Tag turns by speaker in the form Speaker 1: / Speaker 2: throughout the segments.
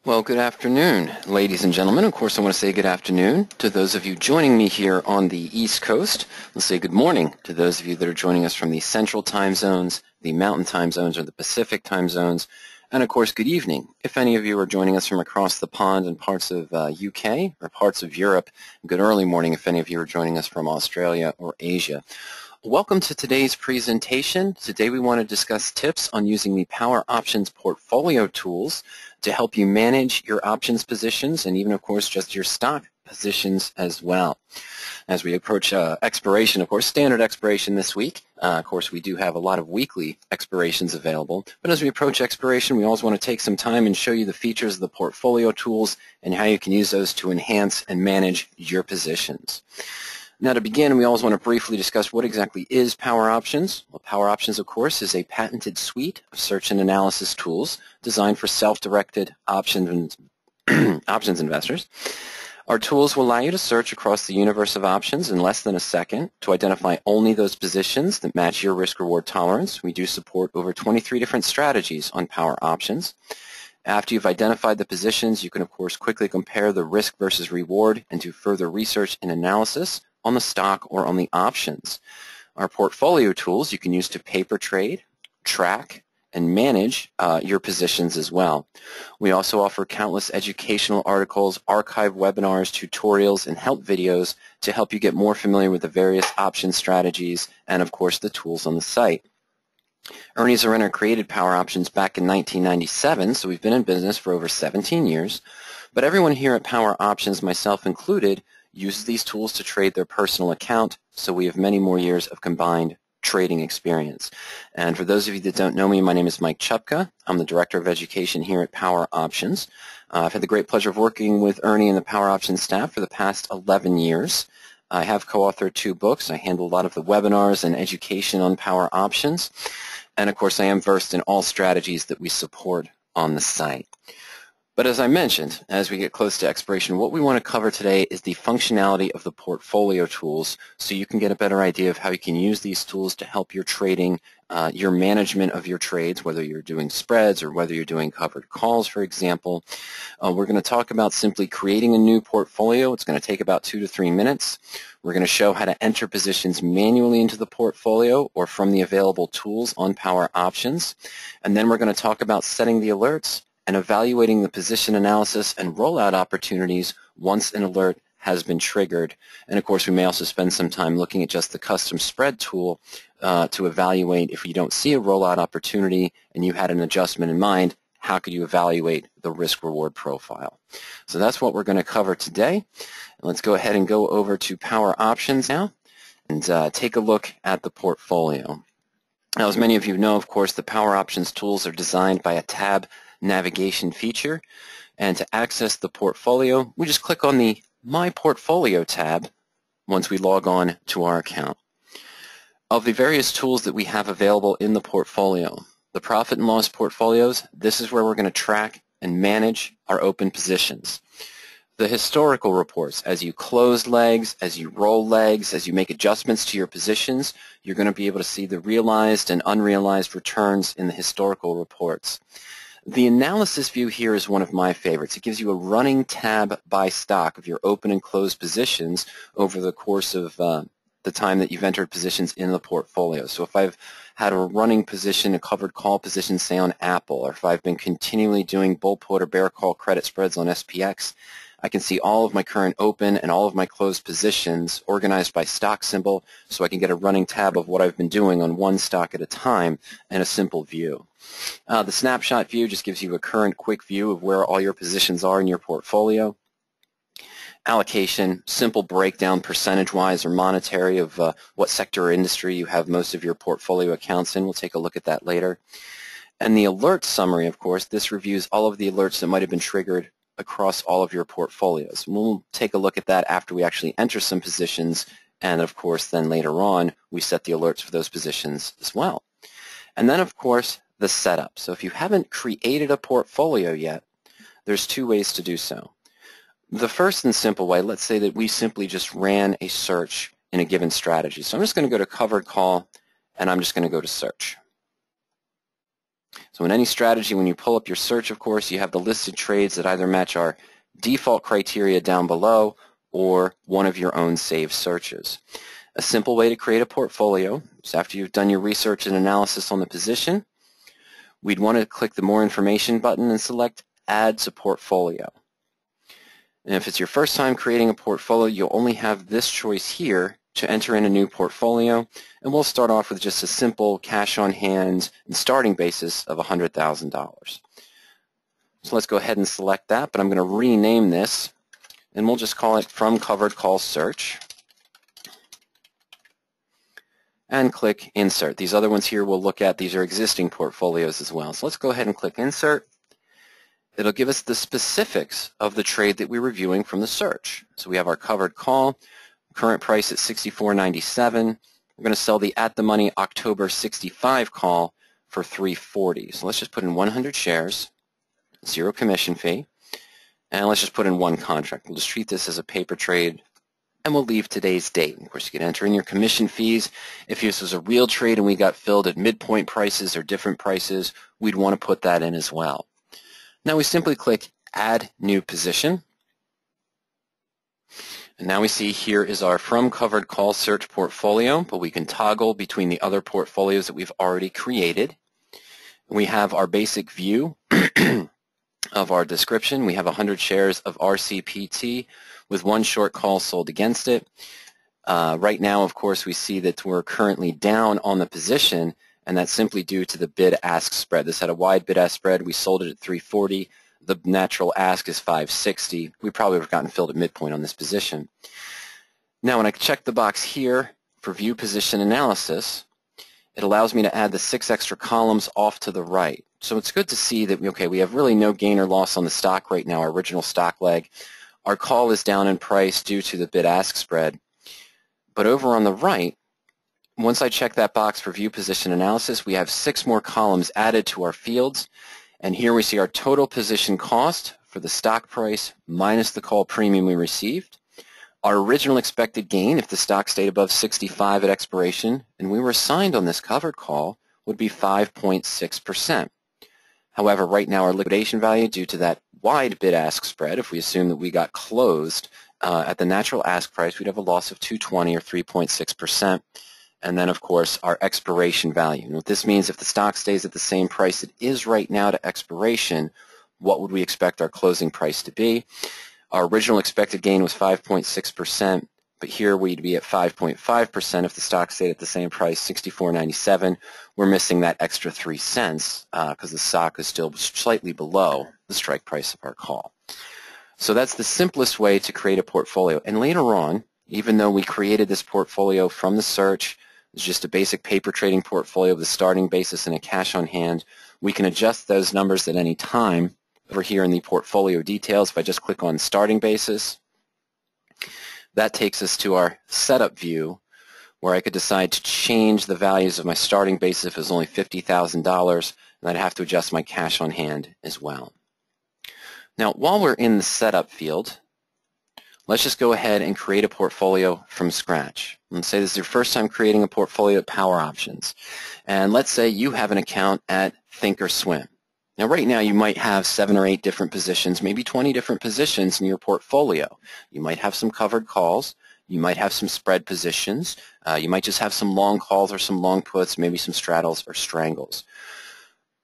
Speaker 1: Well, good afternoon, ladies and gentlemen. Of course, I want to say good afternoon to those of you joining me here on the East Coast. Let's say good morning to those of you that are joining us from the Central Time Zones, the Mountain Time Zones, or the Pacific Time Zones. And, of course, good evening if any of you are joining us from across the pond in parts of UK or parts of Europe. Good early morning if any of you are joining us from Australia or Asia. Welcome to today's presentation. Today we want to discuss tips on using the PowerOptions Portfolio tools to help you manage your options positions and even, of course, just your stock positions as well. As we approach expiration, of course, standard expiration this week. Of course, we do have a lot of weekly expirations available. But as we approach expiration, we always want to take some time and show you the features of the portfolio tools and how you can use those to enhance and manage your positions. Now, to begin, we always want to briefly discuss what exactly is PowerOptions. Well, PowerOptions, of course, is a patented suite of search and analysis tools designed for self-directed options investors. Our tools will allow you to search across the universe of options in less than a second to identify only those positions that match your risk-reward tolerance. We do support over 23 different strategies on PowerOptions. After you've identified the positions, you can, of course, quickly compare the risk versus reward and do further research and analysis on the stock or on the options. Our portfolio tools you can use to paper trade, track, and manage your positions as well. We also offer countless educational articles, archived webinars, tutorials, and help videos to help you get more familiar with the various option strategies and, of course, the tools on the site. Ernie Zarena created PowerOptions back in 1997, so we've been in business for over 17 years. But everyone here at PowerOptions, myself included, uses these tools to trade their personal account, so we have many more years of combined trading experience. And for those of you that don't know me, my name is Mike Chupka. I'm the Director of Education here at PowerOptions. I've had the great pleasure of working with Ernie and the PowerOptions staff for the past 11 years. I have co-authored 2 books. I handle a lot of the webinars and education on PowerOptions. And, of course, I am versed in all strategies that we support on the site. But as I mentioned, as we get close to expiration, what we want to cover today is the functionality of the portfolio tools so you can get a better idea of how you can use these tools to help your trading, your management of your trades, whether you're doing spreads or whether you're doing covered calls, for example. We're going to talk about simply creating a new portfolio. It's going to take about 2 to 3 minutes. We're going to show how to enter positions manually into the portfolio or from the available tools on PowerOptions. And then we're going to talk about setting the alerts and evaluating the position analysis and rollout opportunities once an alert has been triggered. And of course, we may also spend some time looking at just the custom spread tool to evaluate if you don't see a rollout opportunity and you had an adjustment in mind, how could you evaluate the risk-reward profile? So that's what we're going to cover today. Let's go ahead and go over to PowerOptions now and take a look at the portfolio. Now, as many of you know, of course, the PowerOptions tools are designed by a tab navigation feature, and to access the portfolio we just click on the My Portfolio tab once we log on to our account. Of the various tools that we have available in the portfolio, the profit and loss portfolios, this is where we're going to track and manage our open positions. The historical reports, as you close legs, as you roll legs, as you make adjustments to your positions, you're going to be able to see the realized and unrealized returns in the historical reports. The analysis view here is one of my favorites. It gives you a running tab by stock of your open and closed positions over the course of the time that you've entered positions in the portfolio. So if I've had a running position, a covered call position, say on Apple, or if I've been continually doing bull put or bear call credit spreads on SPX, I can see all of my current open and all of my closed positions organized by stock symbol, so I can get a running tab of what I've been doing on one stock at a time in a simple view. The snapshot view just gives you a current quick view of where all your positions are in your portfolio. Allocation, simple breakdown percentage-wise or monetary of what sector or industry you have most of your portfolio accounts in. We'll take a look at that later. And the alert summary, of course, this reviews all of the alerts that might have been triggered across all of your portfolios. We'll take a look at that after we actually enter some positions, and of course then later on we set the alerts for those positions as well. And then of course the setup. So if you haven't created a portfolio yet, there's 2 ways to do so. The first and simple way, let's say that we simply just ran a search in a given strategy. So I'm just going to go to covered call and I'm just going to go to search. So in any strategy, when you pull up your search, of course, you have the listed trades that either match our default criteria down below or one of your own saved searches. A simple way to create a portfolio is after you've done your research and analysis on the position, we'd want to click the More Information button and select Add to Portfolio. And if it's your first time creating a portfolio, you'll only have this choice here to enter in a new portfolio, and we'll start off with just a simple cash on hand and starting basis of $100,000. So let's go ahead and select that, but I'm going to rename this, and we'll just call it From Covered Call Search, and click Insert. These other ones here we'll look at, these are existing portfolios as well. So let's go ahead and click Insert. It'll give us the specifics of the trade that we're reviewing from the search. So we have our covered call, current price at $64.97. We're going to sell the at the money October 65 call for $340. So let's just put in 100 shares, 0 commission fee, and let's just put in 1 contract. We'll just treat this as a paper trade, and we'll leave today's date. Of course, you can enter in your commission fees. If this was a real trade and we got filled at midpoint prices or different prices, we'd want to put that in as well. Now we simply click Add New Position. And now we see here is our From Covered Call Search portfolio, but we can toggle between the other portfolios that we've already created. We have our basic view of our description. We have 100 shares of RCPT with 1 short call sold against it. Right now, of course, we see that we're currently down on the position, and that's simply due to the bid-ask spread. This had a wide bid-ask spread. We sold it at $340. The natural ask is $560. We probably would have gotten filled at midpoint on this position. Now, when I check the box here for View Position Analysis, it allows me to add the 6 extra columns off to the right. So it's good to see that, okay, we have really no gain or loss on the stock right now, our original stock leg. Our call is down in price due to the bid-ask spread. But over on the right, once I check that box for View Position Analysis, we have 6 more columns added to our fields. And here we see our total position cost for the stock price minus the call premium we received. Our original expected gain, if the stock stayed above 65 at expiration, and we were assigned on this covered call, would be 5.6%. However, right now our liquidation value, due to that wide bid-ask spread, if we assume that we got closed at the natural ask price, we'd have a loss of $220 or 3.6%. And then, of course, our expiration value. And what this means, if the stock stays at the same price it is right now to expiration, what would we expect our closing price to be? Our original expected gain was 5.6%, but here we'd be at 5.5% if the stock stayed at the same price, $64.97. We're missing that extra 3 cents because the stock is still slightly below the strike price of our call. So that's the simplest way to create a portfolio. And later on, even though we created this portfolio from the search, it's just a basic paper trading portfolio with a starting basis and a cash on hand, we can adjust those numbers at any time. Over here in the portfolio details, if I just click on starting basis, that takes us to our setup view where I could decide to change the values of my starting basis if it was only $50,000, and I'd have to adjust my cash on hand as well. Now, while we're in the setup field, let's just go ahead and create a portfolio from scratch. Let's say this is your first time creating a portfolio at PowerOptions. And let's say you have an account at Thinkorswim. Now right now you might have 7 or 8 different positions, maybe 20 different positions in your portfolio. You might have some covered calls. You might have some spread positions. You might just have some long calls or some long puts, maybe some straddles or strangles.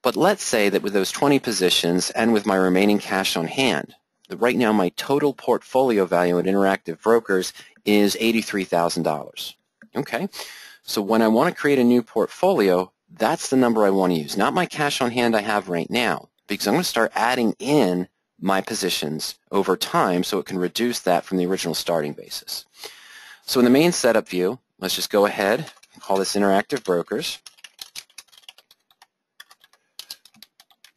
Speaker 1: But let's say that with those 20 positions and with my remaining cash on hand, right now my total portfolio value at Interactive Brokers is $83,000. Okay, so when I want to create a new portfolio, that's the number I want to use, not my cash on hand I have right now, because I'm going to start adding in my positions over time so it can reduce that from the original starting basis. So in the main setup view, let's just go ahead and call this Interactive Brokers.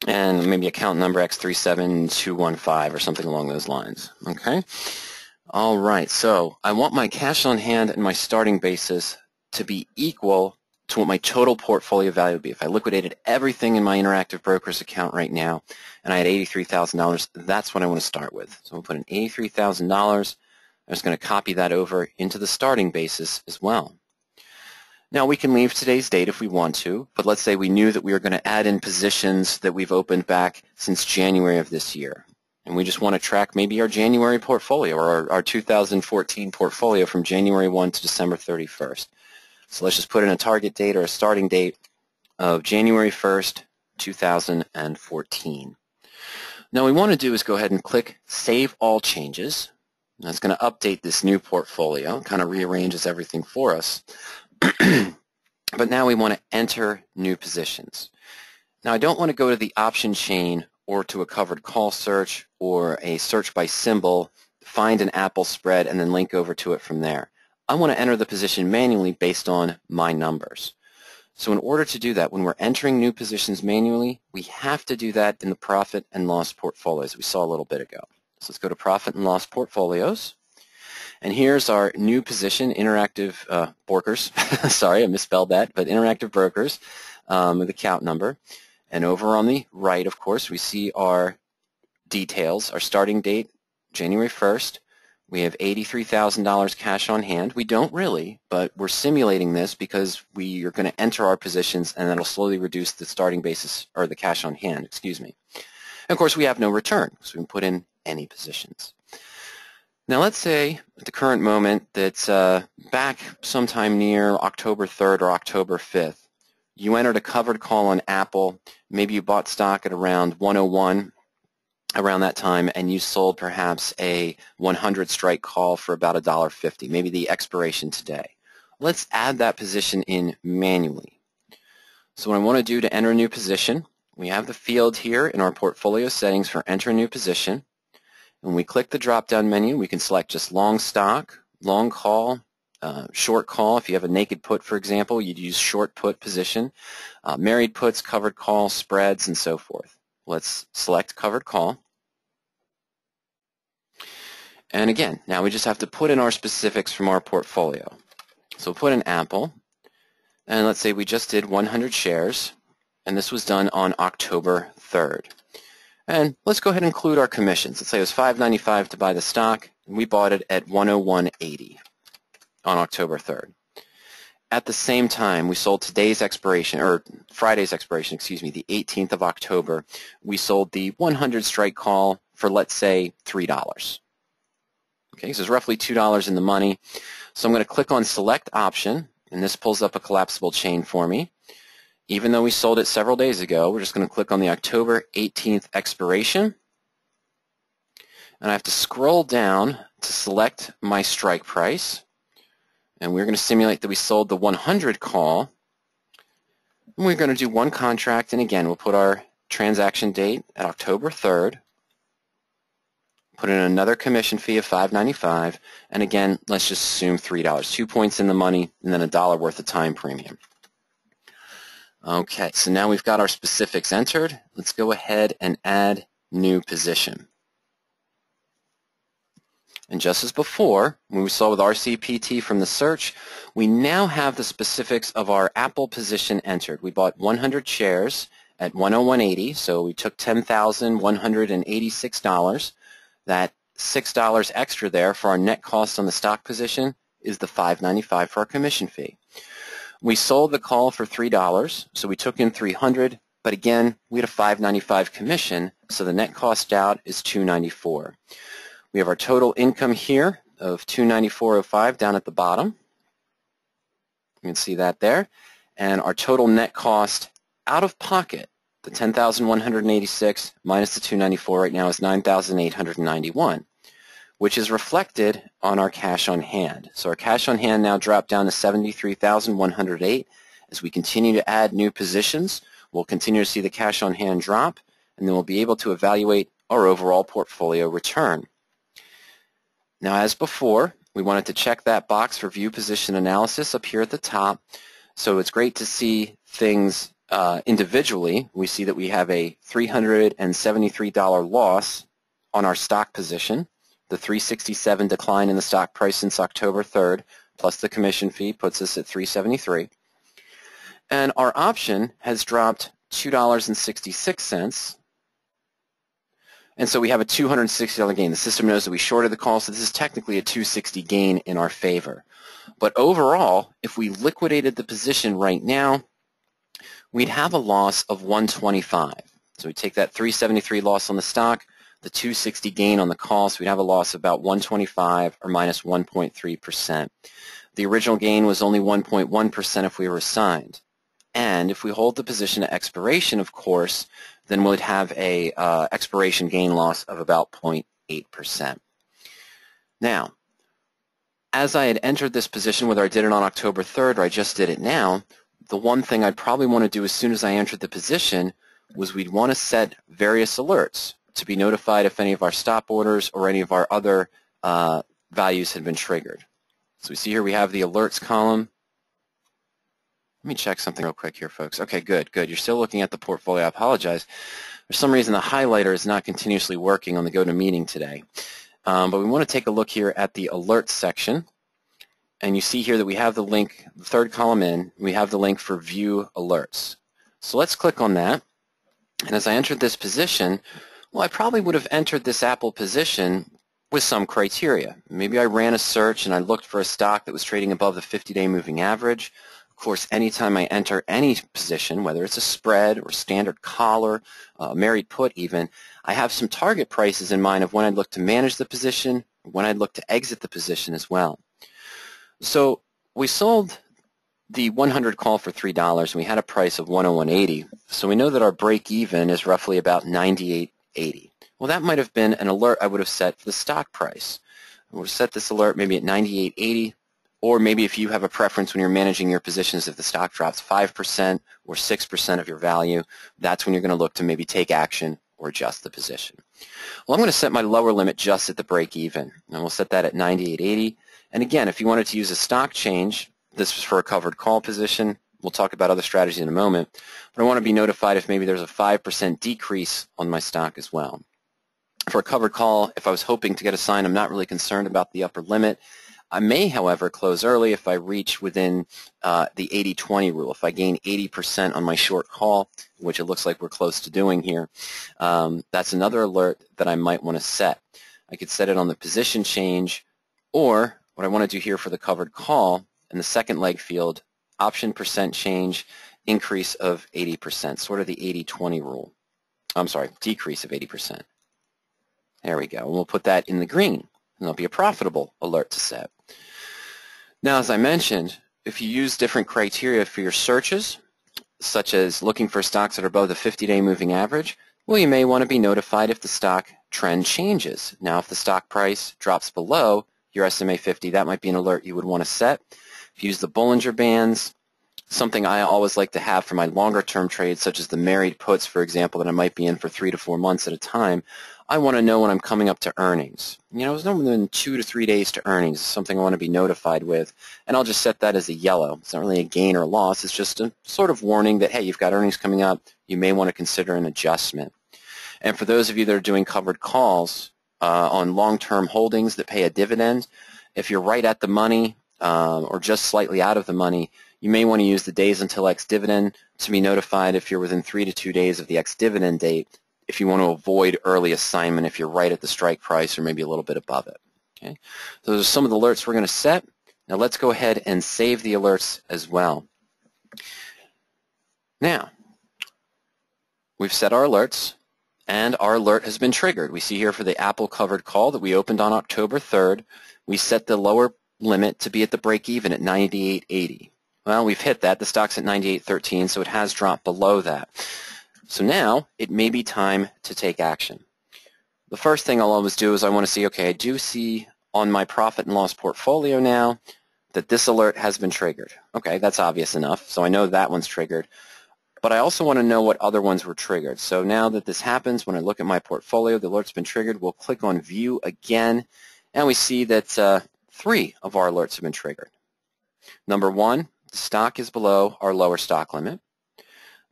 Speaker 1: And maybe account number X37215 or something along those lines. Okay? All right, so I want my cash on hand and my starting basis to be equal to what my total portfolio value would be. If I liquidated everything in my Interactive Brokers account right now and I had $83,000, that's what I want to start with. So I'm going to put in $83,000. I'm just going to copy that over into the starting basis as well. Now we can leave today's date if we want to, but let's say we knew that we were going to add in positions that we've opened back since January of this year. And we just want to track maybe our January portfolio or our 2014 portfolio from January 1 to December 31st. So let's just put in a target date or a starting date of January 1st, 2014. Now what we want to do is go ahead and click Save All Changes. That's going to update this new portfolio, kind of rearranges everything for us. But now we want to enter new positions. Now I don't want to go to the option chain or to a covered call search or a search by symbol, find an Apple spread, and then link over to it from there. I want to enter the position manually based on my numbers. So in order to do that, when we're entering new positions manually, we have to do that in the profit and loss portfolios we saw a little bit ago. So let's go to profit and loss portfolios. And here's our new position, interactive brokers. Sorry, I misspelled that, but interactive brokers with account number. And over on the right, of course, we see our details, our starting date, January 1st. We have $83,000 cash on hand. We don't really, but we're simulating this because we are going to enter our positions, and that'll slowly reduce the starting basis, or the cash on hand, excuse me. And of course, we have no return, so we can put in any positions. Now let's say at the current moment that's back sometime near October 3rd or October 5th. You entered a covered call on Apple. Maybe you bought stock at around 101 around that time, and you sold perhaps a 100 strike call for about $1.50, maybe the expiration today. Let's add that position in manually. So what I want to do to enter a new position, we have the field here in our portfolio settings for enter a new position. When we click the drop-down menu, we can select just long stock, long call, short call. If you have a naked put, for example, you'd use short put position, married puts, covered call, spreads, and so forth. Let's select covered call. And again, now we just have to put in our specifics from our portfolio. So we'll put in Apple, and let's say we just did 100 shares, and this was done on October 3rd. And let's go ahead and include our commissions. Let's say it was $5.95 to buy the stock, and we bought it at $101.80 on October 3rd. At the same time, we sold today's expiration, or Friday's expiration, excuse me, the 18th of October. We sold the 100 strike call for, let's say, $3. Okay, so it's roughly $2 in the money. So I'm going to click on Select Option, and this pulls up a collapsible chain for me. Even though we sold it several days ago, we're just going to click on the October 18th expiration. And I have to scroll down to select my strike price. And we're going to simulate that we sold the 100 call. And we're going to do one contract, and again, we'll put our transaction date at October 3rd. Put in another commission fee of $5.95, and again, let's just assume $3, 2 points in the money, and then $1 worth of time premium. Okay, so now we've got our specifics entered. Let's go ahead and add new position. And just as before, when we saw with RCPT from the search, we now have the specifics of our Apple position entered. We bought 100 shares at $101.80, so we took $10,186. That $6 extra there for our net cost on the stock position is the $5.95 for our commission fee. We sold the call for $3, so we took in $300, but again, we had a $5.95 commission, so the net cost out is $2.94. We have our total income here of $294.05 down at the bottom. You can see that there. And our total net cost out of pocket, the $10,186 minus the $294 right now is $9,891, which is reflected on our cash on hand. So our cash on hand now dropped down to $73,108. As we continue to add new positions, we'll continue to see the cash on hand drop, and then we'll be able to evaluate our overall portfolio return. Now, as before, we wanted to check that box for view position analysis up here at the top. So it's great to see things individually. We see that we have a $373 loss on our stock position. The $367 decline in the stock price since October 3rd, plus the commission fee, puts us at $373. And our option has dropped $2.66. And so we have a $260 gain. The system knows that we shorted the call, so this is technically a $260 gain in our favor. But overall, if we liquidated the position right now, we'd have a loss of $125. So we take that $373 loss on the stock, the $260 gain on the call, so we'd have a loss of about $125 or minus 1.3%. The original gain was only 1.1% if we were assigned. And if we hold the position at expiration, of course, then we'd have a expiration gain loss of about 0.8%. Now, as I had entered this position, whether I did it on October 3rd or I just did it now, the one thing I'd probably want to do as soon as I entered the position was we'd want to set various alerts to be notified if any of our stop orders or any of our other values had been triggered. So we see here we have the alerts column. Let me check something real quick here, folks. Okay, good. You're still looking at the portfolio. I apologize. For some reason, the highlighter is not continuously working on the GoToMeeting today. But we want to take a look here at the alerts section. And you see here that we have the link, the third column in, we have the link for view alerts. So let's click on that. And as I entered this position, well, I probably would have entered this Apple position with some criteria. Maybe I ran a search and I looked for a stock that was trading above the 50-day moving average. Of course, anytime I enter any position, whether it's a spread or standard collar, married put even, I have some target prices in mind of when I'd look to manage the position, when I'd look to exit the position as well. So we sold the 100 call for $3 and we had a price of 101.80. So we know that our break even is roughly about 98.80. Well, that might have been an alert I would have set for the stock price. I would have set this alert maybe at 98.80, or maybe if you have a preference when you're managing your positions, if the stock drops 5% or 6% of your value, that's when you're going to look to maybe take action or adjust the position. Well, I'm going to set my lower limit just at the break even, and we'll set that at 98.80. And again, if you wanted to use a stock change, this was for a covered call position. We'll talk about other strategies in a moment. But I want to be notified if maybe there's a 5% decrease on my stock as well. For a covered call, if I was hoping to get a sign, I'm not really concerned about the upper limit. I may, however, close early if I reach within the 80-20 rule. If I gain 80% on my short call, which it looks like we're close to doing here, that's another alert that I might want to set. I could set it on the position change, or what I want to do here for the covered call in the second leg field, option percent change, increase of 80%, sort of the 80-20 rule. I'm sorry, decrease of 80%. There we go. And we'll put that in the green, and it'll be a profitable alert to set. Now, as I mentioned, if you use different criteria for your searches, such as looking for stocks that are above the 50-day moving average, well, you may want to be notified if the stock trend changes. Now, if the stock price drops below your SMA 50, that might be an alert you would want to set. If you use the Bollinger Bands, something I always like to have for my longer-term trades, such as the married puts, for example, that I might be in for 3 to 4 months at a time, I want to know when I'm coming up to earnings. You know, it's no more than 2 to 3 days to earnings. It's something I want to be notified with, and I'll just set that as a yellow. It's not really a gain or a loss. It's just a sort of warning that, hey, you've got earnings coming up. You may want to consider an adjustment. And for those of you that are doing covered calls on long-term holdings that pay a dividend, if you're right at the money or just slightly out of the money, you may want to use the days until ex-dividend to be notified if you're within 3 to 2 days of the ex-dividend date, if you want to avoid early assignment if you're right at the strike price or maybe a little bit above it. Okay? So those are some of the alerts we're going to set. Now let's go ahead and save the alerts as well. Now, we've set our alerts, and our alert has been triggered. We see here for the Apple covered call that we opened on October 3rd, we set the lower limit to be at the break-even at 98.80. Well, we've hit that. The stock's at 98.13, so it has dropped below that. So now it may be time to take action. The first thing I'll always do is I want to see, okay, I do see on my profit and loss portfolio now that this alert has been triggered. Okay, that's obvious enough, so I know that one's triggered. But I also want to know what other ones were triggered. So now that this happens, when I look at my portfolio, the alert's been triggered, we'll click on View again, and we see that 3 of our alerts have been triggered. Number 1, the stock is below our lower stock limit.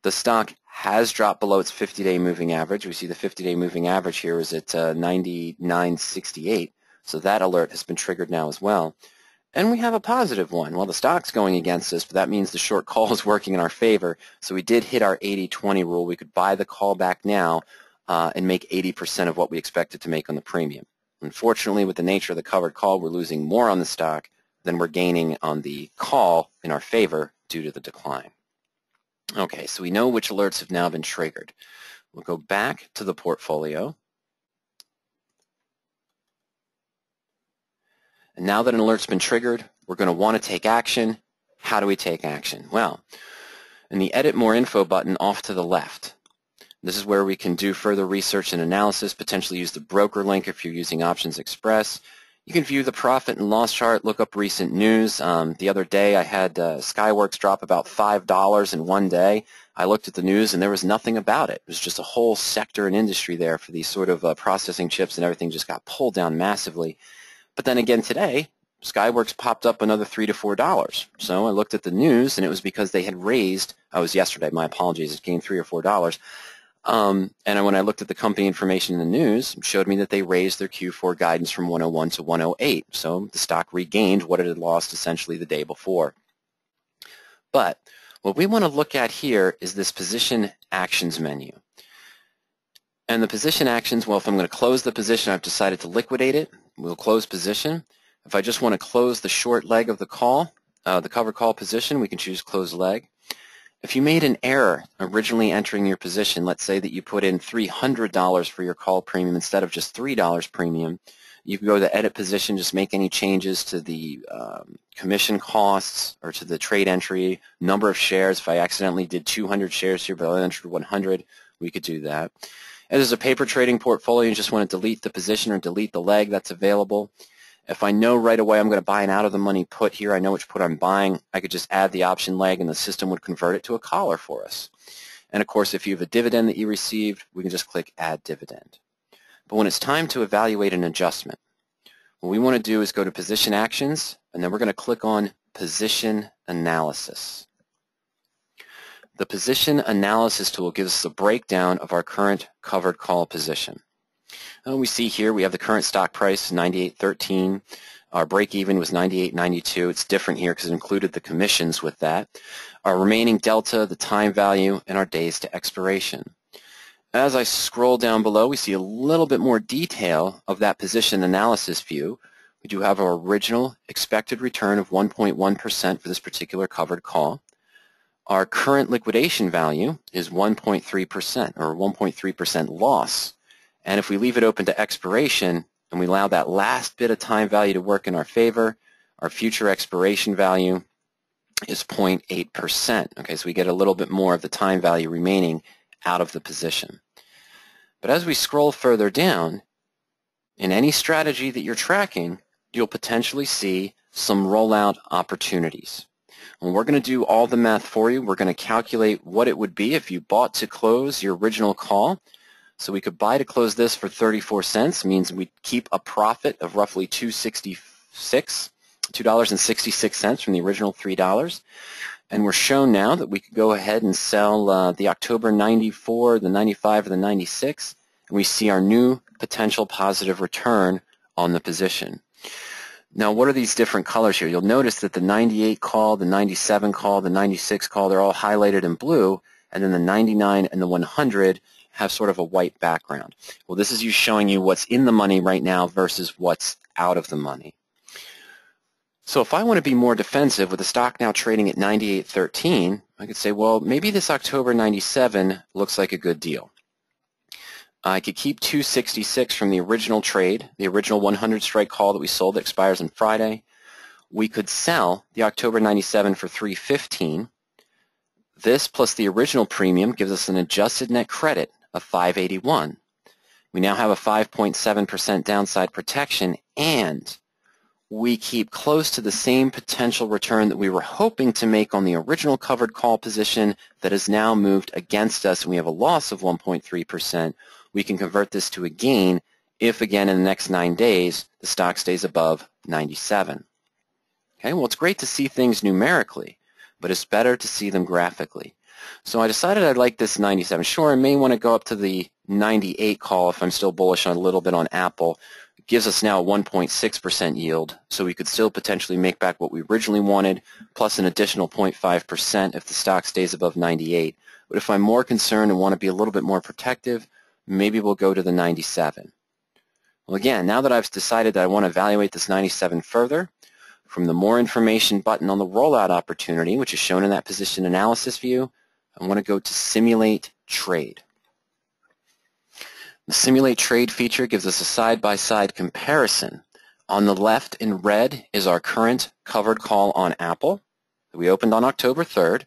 Speaker 1: The stock has dropped below its 50-day moving average. We see the 50-day moving average here is at 99.68, so that alert has been triggered now as well. And we have a positive one. Well, the stock's going against us, but that means the short call is working in our favor, so we did hit our 80-20 rule. We could buy the call back now and make 80% of what we expected to make on the premium. Unfortunately, with the nature of the covered call, we're losing more on the stock than we're gaining on the call in our favor due to the decline. Okay, so we know which alerts have now been triggered. We'll go back to the portfolio. And now that an alert's been triggered, we're going to want to take action. How do we take action? Well, in the Edit More Info button off to the left, this is where we can do further research and analysis, potentially use the broker link if you're using Options Express. You can view the profit and loss chart, look up recent news. The other day I had Skyworks drop about $5 in one day. I looked at the news and there was nothing about it. It was just a whole sector and industry there for these sort of processing chips, and everything just got pulled down massively. But then again today, Skyworks popped up another $3 to $4. So I looked at the news and it was because they had raised, it was yesterday, my apologies, it gained $3 or $4. And when I looked at the company information in the news, it showed me that they raised their Q4 guidance from 101 to 108. So the stock regained what it had lost essentially the day before. But what we want to look at here is this position actions menu. And the position actions, well, if I'm going to close the position, I've decided to liquidate it. We'll close position. If I just want to close the short leg of the call, the cover call position, we can choose close leg. If you made an error originally entering your position, let's say that you put in $300 for your call premium instead of just $3 premium, you can go to edit position, just make any changes to the commission costs or to the trade entry, number of shares. If I accidentally did 200 shares here but I entered 100, we could do that. And there's a paper trading portfolio, you just want to delete the position or delete the leg, that's available. If I know right away I'm going to buy an out-of-the-money put here, I know which put I'm buying, I could just add the option leg and the system would convert it to a collar for us. And of course, if you have a dividend that you received, we can just click Add Dividend. But when it's time to evaluate an adjustment, what we want to do is go to Position Actions, and then we're going to click on Position Analysis. The Position Analysis tool gives us a breakdown of our current covered call position. We see here we have the current stock price, 98.13. Our break-even was 98.92. It's different here because it included the commissions with that. Our remaining delta, the time value, and our days to expiration. As I scroll down below, we see a little bit more detail of that position analysis view. We do have our original expected return of 1.1% for this particular covered call. Our current liquidation value is 1.3% or 1.3% loss. And if we leave it open to expiration and we allow that last bit of time value to work in our favor, our future expiration value is 0.8%. Okay, so we get a little bit more of the time value remaining out of the position. But as we scroll further down, in any strategy that you're tracking, you'll potentially see some rollout opportunities. And we're going to do all the math for you. We're going to calculate what it would be if you bought to close your original call. So we could buy to close this for 34 cents, means we keep a profit of roughly $2.66 from the original $3. And we're shown now that we could go ahead and sell the October 94, the 95, or the 96, and we see our new potential positive return on the position. Now, what are these different colors here? You'll notice that the 98 call, the 97 call, the 96 call, they're all highlighted in blue, and then the 99 and the 100 have sort of a white background. Well, this is you showing you what's in the money right now versus what's out of the money. So if I want to be more defensive with the stock now trading at 98.13, I could say, well, maybe this October 97 looks like a good deal. I could keep 266 from the original trade, the original 100 strike call that we sold that expires on Friday. We could sell the October 97 for 315. This plus the original premium gives us an adjusted net credit of 581. We now have a 5.7% downside protection, and we keep close to the same potential return that we were hoping to make on the original covered call position that has now moved against us, and we have a loss of 1.3%. We can convert this to a gain if, again, in the next 9 days, the stock stays above 97. Okay, well, it's great to see things numerically, but it's better to see them graphically. So I decided I'd like this 97. Sure, I may want to go up to the 98 call if I'm still bullish on a little bit on Apple. It gives us now a 1.6% yield, so we could still potentially make back what we originally wanted, plus an additional 0.5% if the stock stays above 98. But if I'm more concerned and want to be a little bit more protective, maybe we'll go to the 97. Well, again, now that I've decided that I want to evaluate this 97 further, from the More Information button on the rollout opportunity, which is shown in that position analysis view, I want to go to Simulate Trade. The Simulate Trade feature gives us a side-by-side comparison. On the left in red is our current covered call on Apple that we opened on October 3rd.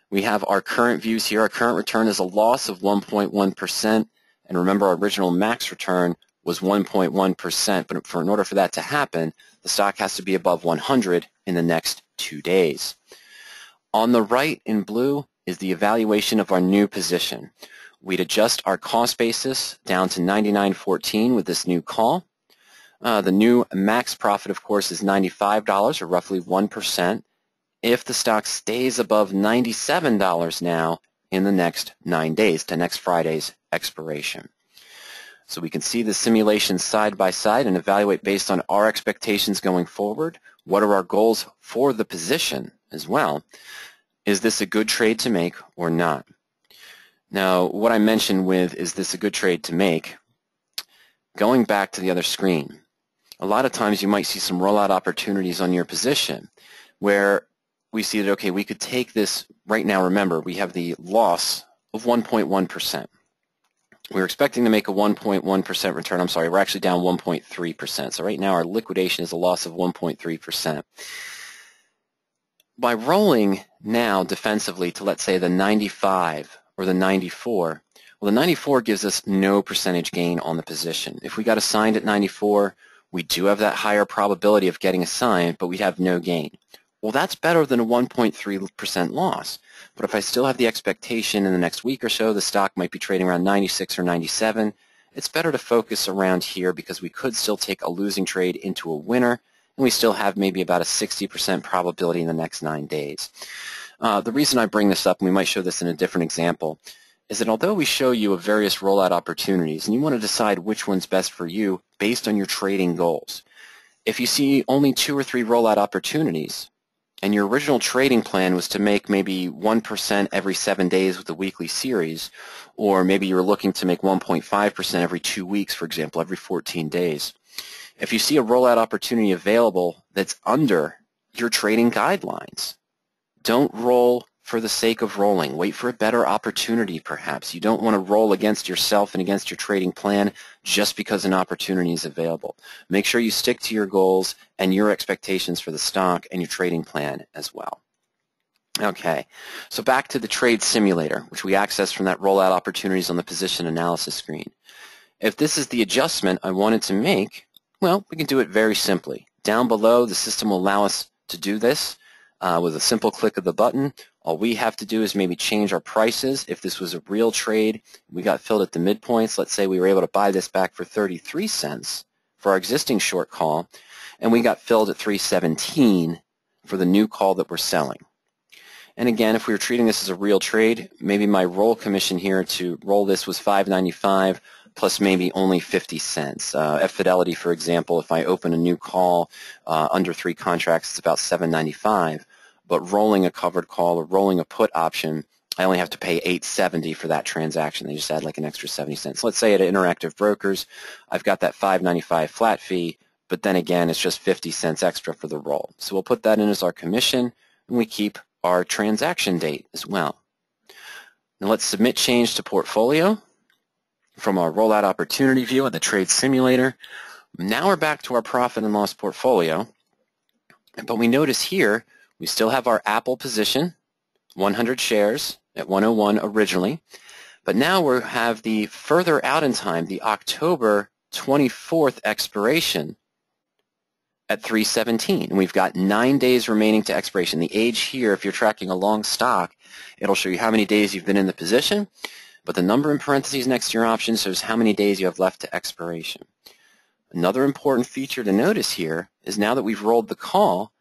Speaker 1: We have our current views here. Our current return is a loss of 1.1%, and remember our original max return was 1.1%, but in order for that to happen, the stock has to be above 100 in the next 2 days. On the right in blue is the evaluation of our new position. We'd adjust our cost basis down to $99.14 with this new call. The new max profit, of course, is $95, or roughly 1%, if the stock stays above $97 now in the next 9 days to next Friday's expiration. So we can see the simulation side by side and evaluate based on our expectations going forward. What are our goals for the position as well? Is this a good trade to make or not? Now, what I mentioned with is this a good trade to make, going back to the other screen, a lot of times you might see some rollout opportunities on your position where we see that, okay, we could take this right now. Remember, we have the loss of 1.1%. We're expecting to make a 1.1% return. I'm sorry, we're actually down 1.3%. So right now our liquidation is a loss of 1.3%. By rolling now defensively to, let's say, the 95 or the 94, well, the 94 gives us no percentage gain on the position. If we got assigned at 94, we do have that higher probability of getting assigned, but we'd have no gain. Well, that's better than a 1.3% loss. But if I still have the expectation in the next week or so the stock might be trading around 96 or 97, it's better to focus around here because we could still take a losing trade into a winner, and we still have maybe about a 60% probability in the next 9 days. The reason I bring this up, and we might show this in a different example, is that although we show you various rollout opportunities, and you want to decide which one's best for you based on your trading goals, if you see only 2 or 3 rollout opportunities, and your original trading plan was to make maybe 1% every 7 days with the weekly series, or maybe you were looking to make 1.5% every 2 weeks, for example, every 14 days. If you see a rollout opportunity available that's under your trading guidelines, don't roll for the sake of rolling. Wait for a better opportunity, perhaps. You don't want to roll against yourself and against your trading plan just because an opportunity is available. Make sure you stick to your goals and your expectations for the stock and your trading plan as well. Okay, so back to the trade simulator, which we access from that rollout opportunities on the position analysis screen. If this is the adjustment I wanted to make, well, we can do it very simply. Down below, the system will allow us to do this with a simple click of the button. All we have to do is maybe change our prices. If this was a real trade, we got filled at the midpoints. Let's say we were able to buy this back for 33 cents for our existing short call, and we got filled at 317 for the new call that we're selling. And again, if we were treating this as a real trade, maybe my roll commission here to roll this was $5.95 plus maybe only 50 cents. At Fidelity, for example, if I open a new call under 3 contracts, it's about $7.95. But rolling a covered call or rolling a put option, I only have to pay $8.70 for that transaction. They just add like an extra 70 cents. Let's say at Interactive Brokers, I've got that $5.95 flat fee, but then again, it's just 50 cents extra for the roll. So we'll put that in as our commission, and we keep our transaction date as well. Now let's submit change to portfolio from our rollout opportunity view in the trade simulator. Now we're back to our profit and loss portfolio, but we notice here we still have our Apple position, 100 shares at 101 originally, but now we have the further out in time, the October 24th expiration at 317. And we've got 9 days remaining to expiration. The age here, if you're tracking a long stock, it'll show you how many days you've been in the position, but the number in parentheses next to your option shows how many days you have left to expiration. Another important feature to notice here is now that we've rolled the call,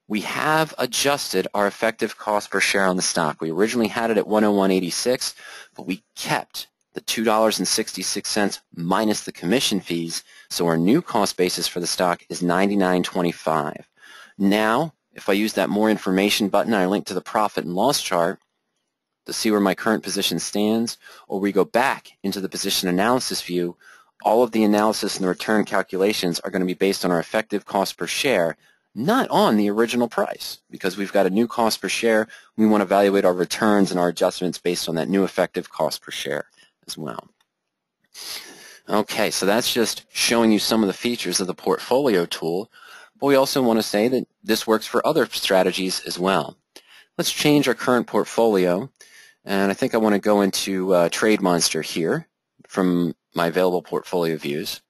Speaker 1: we have adjusted our effective cost per share on the stock. We originally had it at 101.86, but we kept the $2.66 minus the commission fees, so our new cost basis for the stock is $99.25. Now, if I use that more information button and I link to the profit and loss chart, to see where my current position stands, or we go back into the position analysis view, all of the analysis and the return calculations are going to be based on our effective cost per share, not on the original price. Because we've got a new cost per share, we want to evaluate our returns and our adjustments based on that new effective cost per share as well. Okay, so that's just showing you some of the features of the portfolio tool, but we also want to say that this works for other strategies as well. Let's change our current portfolio, and I think I want to go into TradeMonster here from my available portfolio views.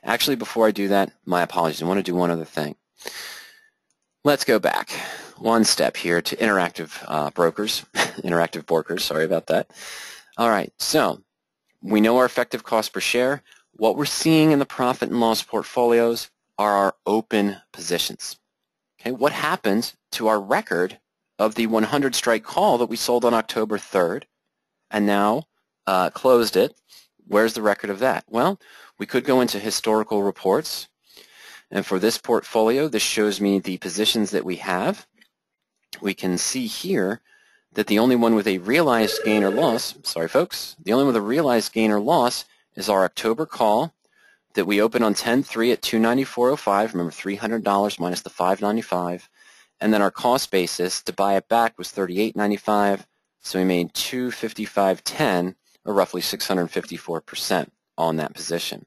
Speaker 1: Actually, before I do that, my apologies, I want to do one other thing. Let's go back one step here to interactive brokers, interactive brokers, sorry about that. All right, so we know our effective cost per share. What we're seeing in the profit and loss portfolios are our open positions. Okay, what happened to our record of the 100 strike call that we sold on October 3rd and now closed it? Where's the record of that? Well, we could go into historical reports, and for this portfolio, this shows me the positions that we have. We can see here that the only one with a realized gain or loss, sorry folks, the only one with a realized gain or loss is our October call that we opened on 10/3 at $294.05, remember $300 minus the $595, and then our cost basis to buy it back was $38.95, so we made $255.10, or roughly 654% on that position.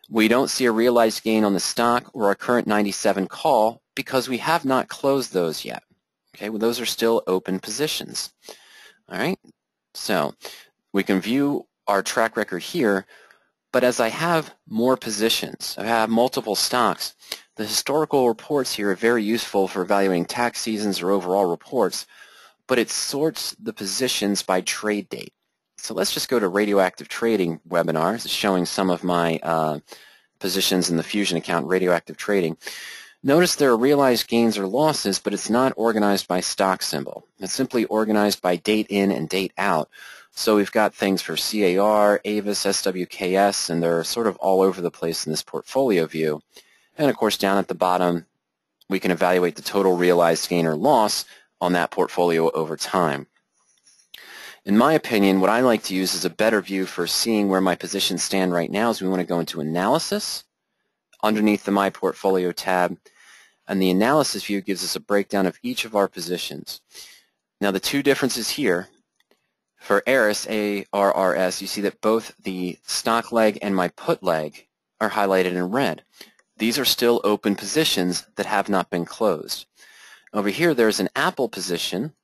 Speaker 1: We don't see a realized gain on the stock or our current 97 call because we have not closed those yet. Okay, well, those are still open positions. All right, so we can view our track record here, but as I have more positions, I have multiple stocks, the historical reports here are very useful for evaluating tax seasons or overall reports, but it sorts the positions by trade date. So let's just go to radioactive trading webinars. It's showing some of my positions in the Fusion account, radioactive trading. Notice there are realized gains or losses, but it's not organized by stock symbol. It's simply organized by date in and date out. So we've got things for CAR, AVIS, SWKS, and they're sort of all over the place in this portfolio view. And of course, down at the bottom, we can evaluate the total realized gain or loss on that portfolio over time. In my opinion, what I like to use is a better view for seeing where my positions stand right now is we want to go into Analysis, underneath the My Portfolio tab, and the Analysis view gives us a breakdown of each of our positions. Now the two differences here, for ARRIS, ARRS, you see that both the stock leg and my put leg are highlighted in red. These are still open positions that have not been closed. Over here there's an Apple position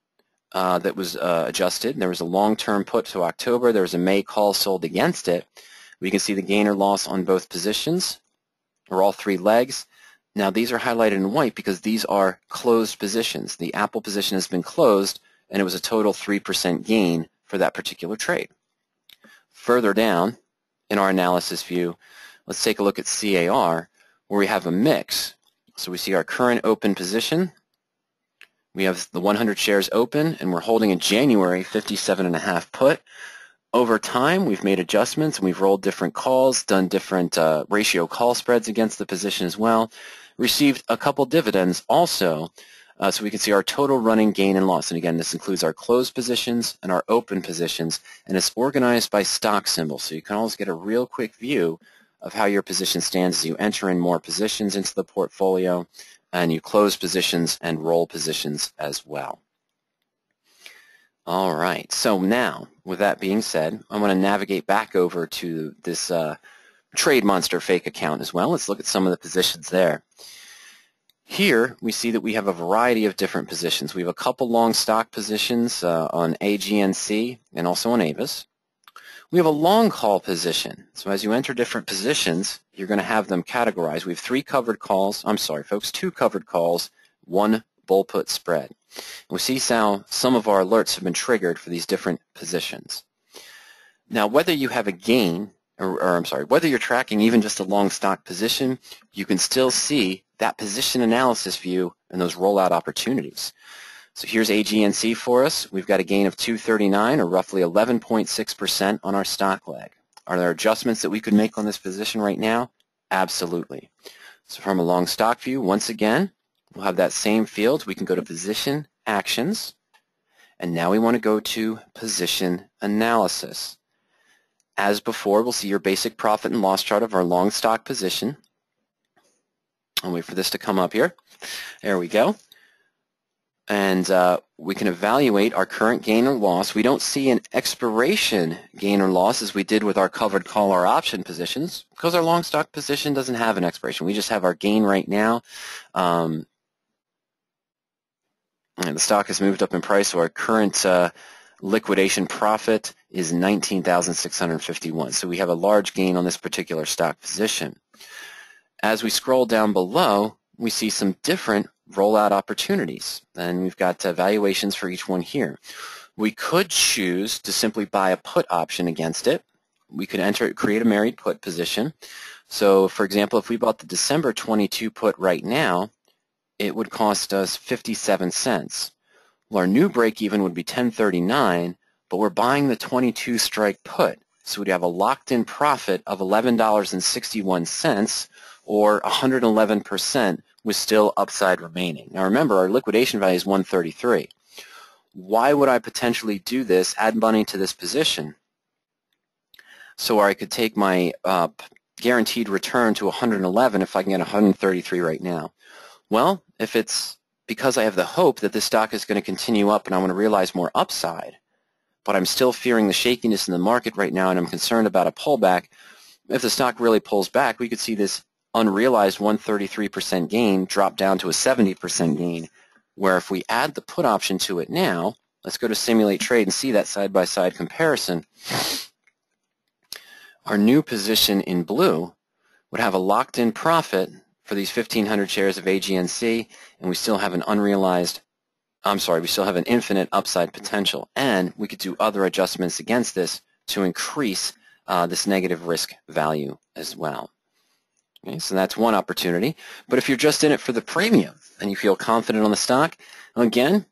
Speaker 1: that was adjusted. There was a long-term put to October. There was a May call sold against it. We can see the gain or loss on both positions, or all three legs. Now these are highlighted in white because these are closed positions. The Apple position has been closed, and it was a total 3% gain for that particular trade. Further down in our analysis view, let's take a look at CAR, where we have a mix. So we see our current open position. We have the 100 shares open, and we're holding a January 57.5 put. Over time, we've made adjustments, and we've rolled different calls, done different ratio call spreads against the position as well, received a couple dividends also, so we can see our total running gain and loss. And again, this includes our closed positions and our open positions, and it's organized by stock symbol, so you can always get a real quick view of how your position stands as you enter in more positions into the portfolio, and you close positions and roll positions as well. All right, so now, with that being said, I'm going to navigate back over to this TradeMonster fake account as well. Let's look at some of the positions there. Here, we see that we have a variety of different positions. We have a couple long stock positions on AGNC and also on AVIS. We have a long call position. So as you enter different positions, you're going to have them categorized. We have two covered calls, one bull put spread. And we see how some of our alerts have been triggered for these different positions. Now, whether you have a gain, whether you're tracking even just a long stock position, you can still see that position analysis view and those rollout opportunities. So here's AGNC for us. We've got a gain of 239, or roughly 11.6% on our stock leg. Are there adjustments that we could make on this position right now? Absolutely. So from a long stock view, once again, we'll have that same field. We can go to Position Actions, And now we want to go to position analysis. As before, we'll see your basic profit and loss chart of our long stock position. I'll wait for this to come up here. There we go. And we can evaluate our current gain or loss. We don't see an expiration gain or loss as we did with our covered call or option positions because our long stock position doesn't have an expiration. We just have our gain right now. And the stock has moved up in price, so our current liquidation profit is $19,651. So we have a large gain on this particular stock position. As we scroll down below, we see some different rollout opportunities, and we've got valuations for each one here. We could choose to simply buy a put option against it. We could create a married put position. So for example, if we bought the December 22 put right now, it would cost us 57 cents. Well, our new break-even would be 10.39, but we're buying the 22 strike put, so we'd have a locked-in profit of $11.61, or 111%, with still upside remaining. Now remember, our liquidation value is 133. Why would I potentially do this, add money to this position, so I could take my guaranteed return to 111 if I can get 133 right now? Well, if it's because I have the hope that this stock is going to continue up and I want to realize more upside, but I'm still fearing the shakiness in the market right now and I'm concerned about a pullback, if the stock really pulls back, we could see this unrealized 133% gain drop down to a 70% gain, where if we add the put option to it now, let's go to simulate trade and see that side-by-side comparison. Our new position in blue would have a locked-in profit for these 1,500 shares of AGNC, and we still have an we still have an infinite upside potential, and we could do other adjustments against this to increase this negative risk value as well. Okay, so that's one opportunity. But if you're just in it for the premium and you feel confident on the stock, again,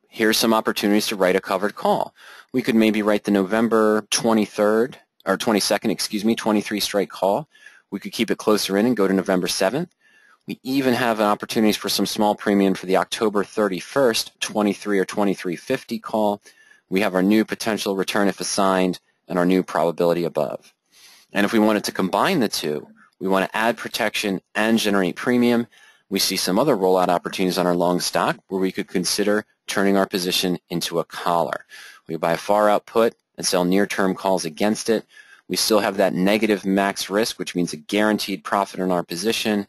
Speaker 1: here's some opportunities to write a covered call. We could maybe write the November 23rd, or 22nd, excuse me, 23 strike call. We could keep it closer in and go to November 7th. We even have opportunities for some small premium for the October 31st, 23 or 23.50 call. We have our new potential return if assigned and our new probability above. And if we wanted to combine the two, we want to add protection and generate premium. We see some other rollout opportunities on our long stock where we could consider turning our position into a collar. We buy a far out put and sell near-term calls against it. We still have that negative max risk, which means a guaranteed profit on our position,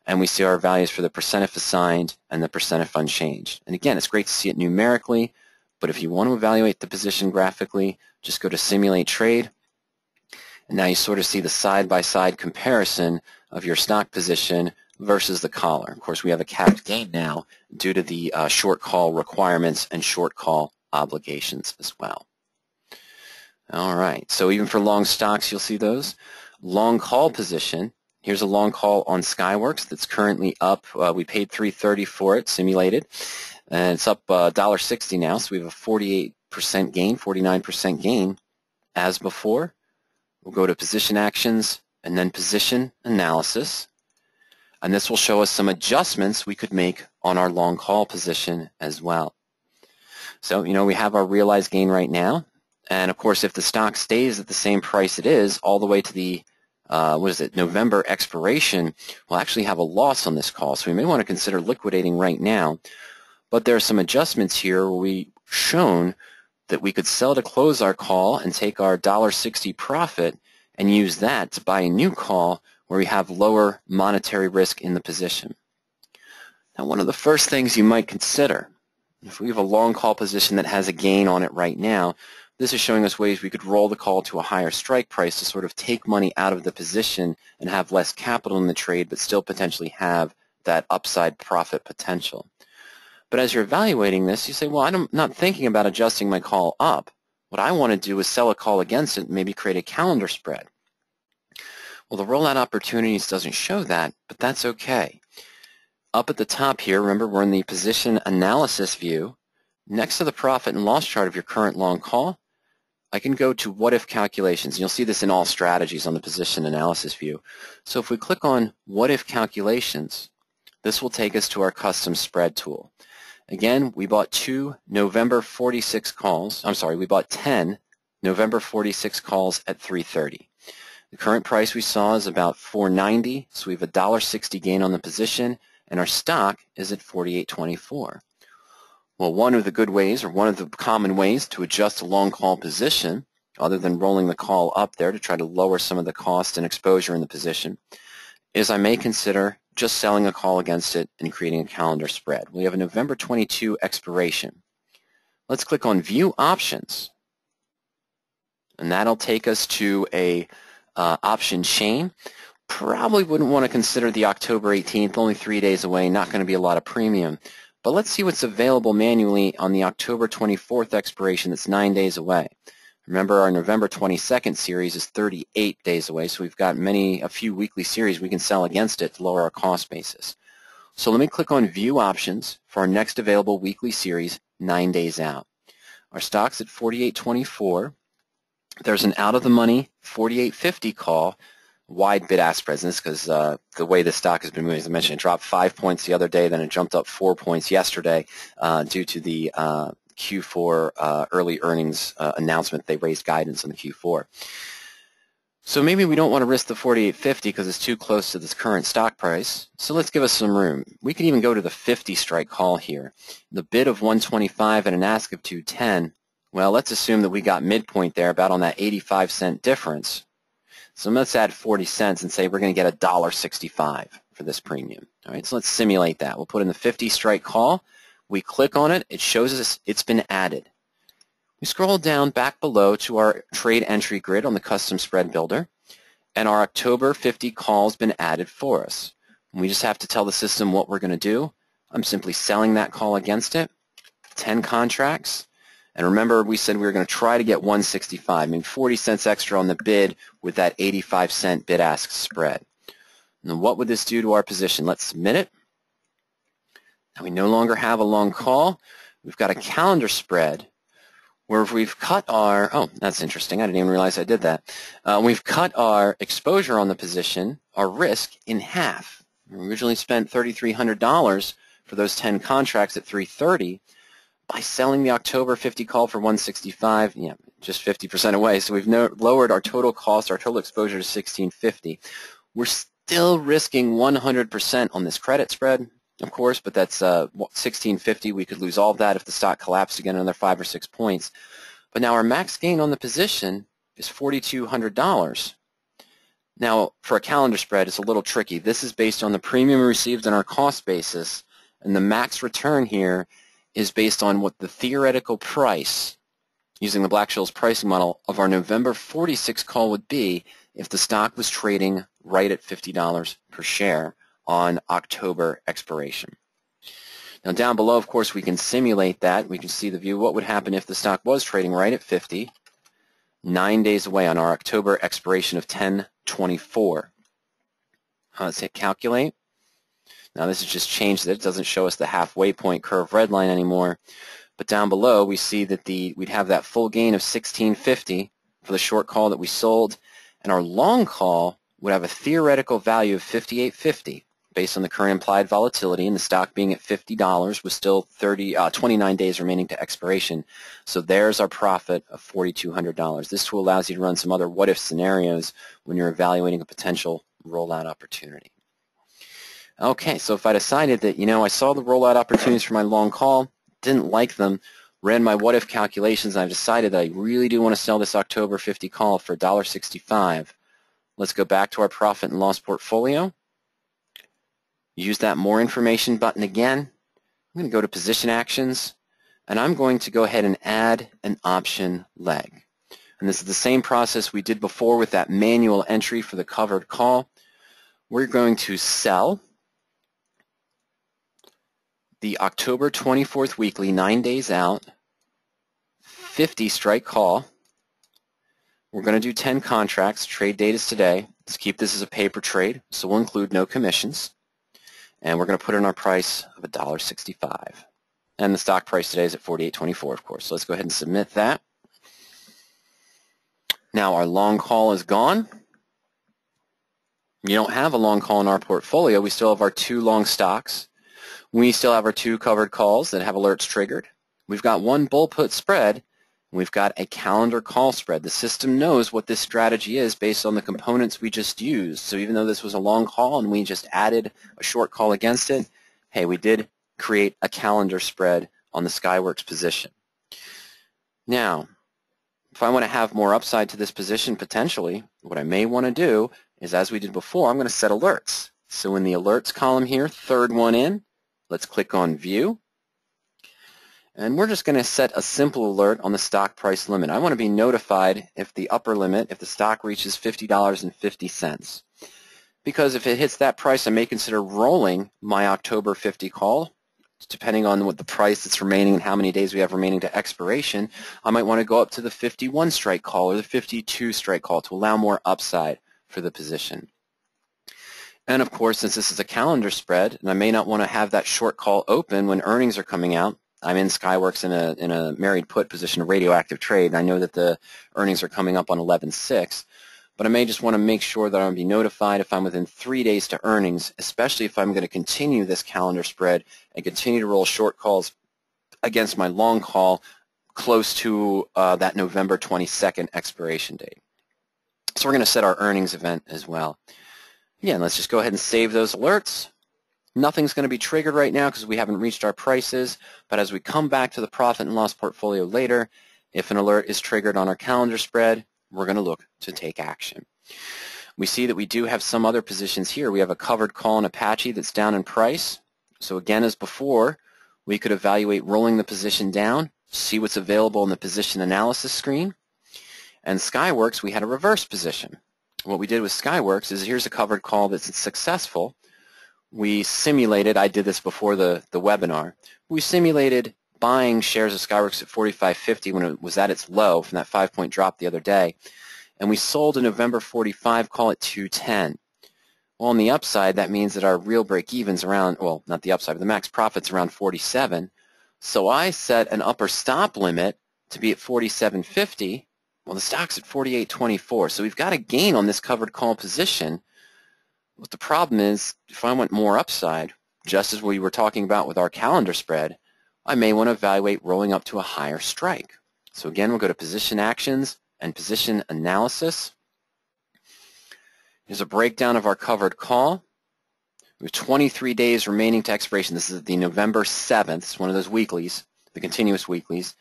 Speaker 1: and we see our values for the percent if assigned and the percent if unchanged. And again, it's great to see it numerically, but if you want to evaluate the position graphically, just go to simulate trade. And now you sort of see the side-by-side comparison of your stock position versus the collar. Of course, we have a capped gain now due to the short call requirements and short call obligations as well. All right, so even for long stocks, you'll see those. Long call position, here's a long call on Skyworks that's currently up. We paid $3.30 for it, simulated, and it's up $1.60 now, so we have a 48% gain, 49% gain as before. We'll go to position actions and then position analysis. And this will show us some adjustments we could make on our long call position as well. So, we have our realized gain right now. And of course, if the stock stays at the same price it is all the way to the, November expiration, we'll actually have a loss on this call. So we may want to consider liquidating right now. But there are some adjustments here where we've shown that we could sell to close our call and take our $1.60 profit and use that to buy a new call where we have lower monetary risk in the position. Now, one of the first things you might consider, if we have a long call position that has a gain on it right now, this is showing us ways we could roll the call to a higher strike price to sort of take money out of the position and have less capital in the trade but still potentially have that upside profit potential. But as you're evaluating this, you say, well, I'm not thinking about adjusting my call up. What I want to do is sell a call against it and maybe create a calendar spread. Well, the rollout opportunities doesn't show that, but that's okay. Up at the top here, remember we're in the position analysis view. Next to the profit and loss chart of your current long call, I can go to what if calculations. You'll see this in all strategies on the position analysis view. So if we click on what if calculations, this will take us to our custom spread tool. Again, we bought 2 November 46 calls. I'm sorry, we bought 10 November 46 calls at 330. The current price we saw is about $4.90, so we have a $1.60 gain on the position, and our stock is at 48.24. Well, one of the good ways, or one of the common ways to adjust a long call position, other than rolling the call up there to try to lower some of the cost and exposure in the position, is I may consider just selling a call against it and creating a calendar spread. We have a November 22 expiration. Let's click on View Options, and that'll take us to a option chain. Probably wouldn't want to consider the October 18th, only 3 days away, not going to be a lot of premium. But let's see what's available manually on the October 24th expiration that's 9 days away. Remember, our November 22nd series is 38 days away, so we've got a few weekly series we can sell against it to lower our cost basis. So let me click on View Options for our next available weekly series 9 days out. Our stock's at 48.24. There's an out-of-the-money 48.50 call, wide bid-ask spreads, because the way the stock has been moving, as I mentioned, it dropped 5 points the other day, then it jumped up 4 points yesterday due to the Q4 early earnings announcement. They raised guidance on the Q4. So maybe we don't want to risk the 48.50 because it's too close to this current stock price. So let's give us some room. We could even go to the 50 strike call here. The bid of 125 and an ask of 210. Well, let's assume that we got midpoint there, about on that 85-cent difference. So let's add 40 cents and say we're going to get $1.65 for this premium. All right, so let's simulate that. We'll put in the 50 strike call. We click on it. It shows us it's been added. We scroll down back below to our trade entry grid on the custom spread builder, and our October 50 call has been added for us. We just have to tell the system what we're going to do. I'm simply selling that call against it, 10 contracts. And remember, we said we were going to try to get 165, I mean 40 cents extra on the bid with that 85-cent bid-ask spread. Now, what would this do to our position? Let's submit it. Now, we no longer have a long call. We've got a calendar spread where we've cut our, oh, that's interesting. I didn't even realize I did that. We've cut our exposure on the position, our risk, in half. We originally spent $3,300 for those 10 contracts at 330. By selling the October 50 call for 165, yeah, just 50% away. So we've lowered our total cost, our total exposure to 1650. We're still risking 100% on this credit spread, of course, but that's 1650. We could lose all of that if the stock collapsed again another 5 or 6 points. But now our max gain on the position is $4,200. Now, for a calendar spread, it's a little tricky. This is based on the premium received on our cost basis, and the max return here is based on what the theoretical price, using the Black-Scholes pricing model, of our November 46 call would be if the stock was trading right at $50 per share on October expiration. Now down below, of course, we can simulate that. We can see the view. What would happen if the stock was trading right at 50, 9 days away on our October expiration of 10/24? Let's hit calculate. Now this has just changed it. It doesn't show us the halfway point curve red line anymore. But down below we see that we'd have that full gain of 1650 for the short call that we sold, and our long call would have a theoretical value of 58.50 based on the current implied volatility, and the stock being at $50 with still 29 days remaining to expiration. So there's our profit of $4,200. This tool allows you to run some other what-if scenarios when you're evaluating a potential rollout opportunity. Okay, so if I decided that, I saw the rollout opportunities for my long call, didn't like them, ran my what-if calculations, and I've decided that I really do want to sell this October 50 call for $1.65. Let's go back to our profit and loss portfolio. Use that More Information button again. I'm going to go to Position Actions, and I'm going to go ahead and add an option leg. And this is the same process we did before with that manual entry for the covered call. We're going to sell the October 24th weekly, 9 days out, 50 strike call. We're going to do 10 contracts. Trade date is today. Let's keep this as a paper trade, so we'll include no commissions. And we're going to put in our price of $1.65. And the stock price today is at 48.24, of course. So let's go ahead and submit that. Now our long call is gone. You don't have a long call in our portfolio. We still have our 2 long stocks. We still have our 2 covered calls that have alerts triggered. We've got 1 bull put spread. We've got a calendar call spread. The system knows what this strategy is based on the components we just used. So even though this was a long call and we just added a short call against it, hey, we did create a calendar spread on the Skyworks position. Now, if I want to have more upside to this position potentially, what I may want to do is, as we did before, I'm going to set alerts. So in the alerts column here, 3rd one in, let's click on View. And we're just going to set a simple alert on the stock price limit. I want to be notified if the upper limit, if the stock reaches $50.50. Because if it hits that price, I may consider rolling my October 50 call. Depending on what the price that's remaining and how many days we have remaining to expiration, I might want to go up to the 51 strike call or the 52 strike call to allow more upside for the position. And of course, since this is a calendar spread, and I may not want to have that short call open when earnings are coming out, I'm in Skyworks in a married put position, a radioactive trade, and I know that the earnings are coming up on 11/6. But I may just want to make sure that I'm going to be notified if I'm within 3 days to earnings, especially if I'm going to continue this calendar spread and continue to roll short calls against my long call close to that November 22nd expiration date. So we're going to set our earnings event as well. Again, let's just go ahead and save those alerts. Nothing's going to be triggered right now because we haven't reached our prices, but as we come back to the profit and loss portfolio later, if an alert is triggered on our calendar spread, we're going to look to take action. We see that we do have some other positions here. We have a covered call in Apache that's down in price. So again, as before, we could evaluate rolling the position down, see what's available in the position analysis screen. And Skyworks, we had a reverse position. What we did with Skyworks is here's a covered call that's successful. We simulated, I did this before the webinar, we simulated buying shares of Skyworks at $45.50 when it was at its low from that 5-point drop the other day. And we sold a November 45 call at $210. Well, on the upside, that means that our real break-even's around, well, not the upside, but the max profit's around 47. So I set an upper stop limit to be at 47.50. Well, the stock's at 48.24. So we've got a gain on this covered call position. But the problem is, if I want more upside, just as we were talking about with our calendar spread, I may want to evaluate rolling up to a higher strike. So again, we'll go to Position Actions and Position Analysis. Here's a breakdown of our covered call. We have 23 days remaining to expiration. This is the November 7th. It's one of those weeklies, the continuous weeklies.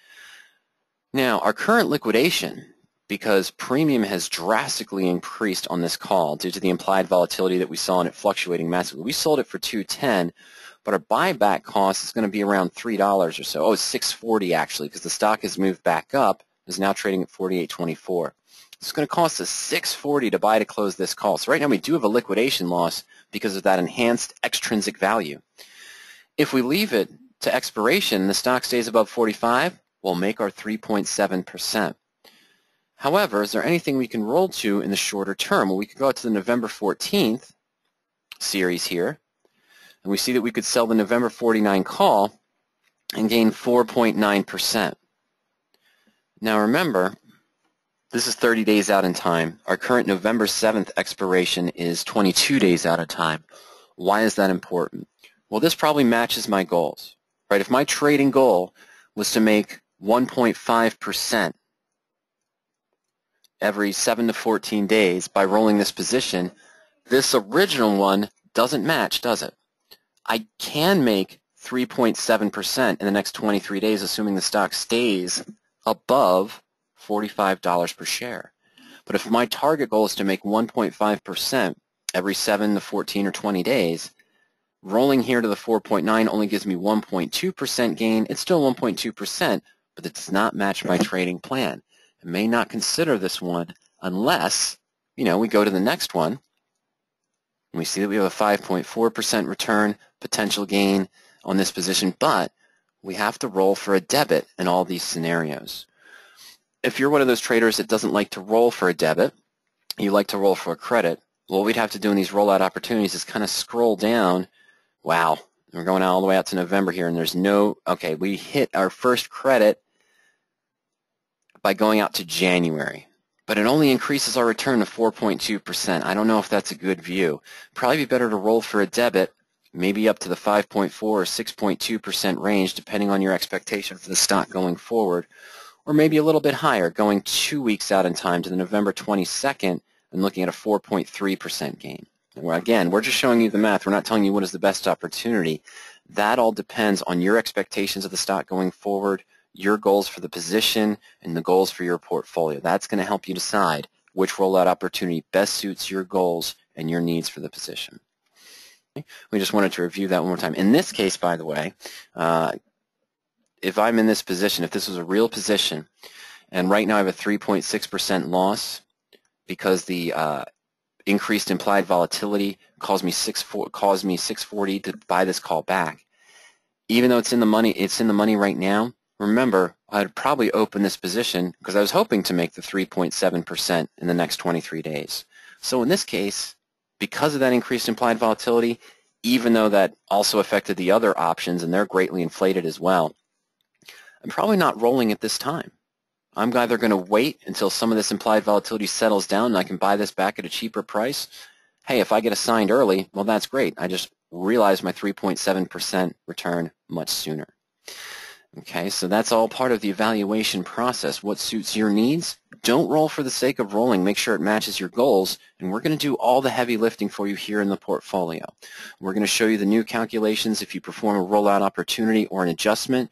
Speaker 1: Now, our current liquidation, because premium has drastically increased on this call due to the implied volatility that we saw in it fluctuating massively. We sold it for $210, but our buyback cost is going to be around $3 or so. Oh, it's $6.40 actually, because the stock has moved back up. It's now trading at $48.24. It's going to cost us $6.40 to buy to close this call. So right now we do have a liquidation loss because of that enhanced extrinsic value. If we leave it to expiration and the stock stays above 45, we'll make our 3.7%. However, is there anything we can roll to in the shorter term? Well, we could go out to the November 14th series here, and we see that we could sell the November 49 call and gain 4.9%. Now remember, this is 30 days out in time. Our current November 7th expiration is 22 days out of time. Why is that important? Well, this probably matches my goals, right? If my trading goal was to make 1.5% every 7 to 14 days by rolling this position, this original one doesn't match, does it? I can make 3.7% in the next 23 days, assuming the stock stays above $45 per share. But if my target goal is to make 1.5% every 7 to 14 or 20 days, rolling here to the 4.9 only gives me 1.2% gain. It's still 1.2%, but it does not match my trading plan. I may not consider this one unless, we go to the next one and we see that we have a 5.4% return potential gain on this position, but we have to roll for a debit in all these scenarios. If you're one of those traders that doesn't like to roll for a debit, you like to roll for a credit, what we'd have to do in these rollout opportunities is kind of scroll down. Wow, we're going all the way out to November here, and there's no, okay, we hit our first credit by going out to January, but it only increases our return to 4.2%. I don't know if that's a good view. Probably be better to roll for a debit maybe up to the 5.4 or 6.2% range, depending on your expectation for the stock going forward, or maybe a little bit higher, going 2 weeks out in time to the November 22nd and looking at a 4.3% gain. Again, we're just showing you the math. We're not telling you what is the best opportunity. That all depends on your expectations of the stock going forward, your goals for the position, and the goals for your portfolio. That's going to help you decide which rollout opportunity best suits your goals and your needs for the position. Okay? We just wanted to review that one more time. In this case, by the way, if I'm in this position, if this was a real position, and right now I have a 3.6% loss because the increased implied volatility caused me 640 to buy this call back. Even though it's in the money right now, remember, I'd probably open this position because I was hoping to make the 3.7% in the next 23 days. So in this case, because of that increased implied volatility, even though that also affected the other options and they're greatly inflated as well, I'm probably not rolling at this time. I'm either going to wait until some of this implied volatility settles down and I can buy this back at a cheaper price. Hey, if I get assigned early, well, that's great. I just realized my 3.7% return much sooner. Okay, so that's all part of the evaluation process. What suits your needs? Don't roll for the sake of rolling. Make sure it matches your goals, and we're going to do all the heavy lifting for you here in the portfolio. We're going to show you the new calculations if you perform a rollout opportunity or an adjustment.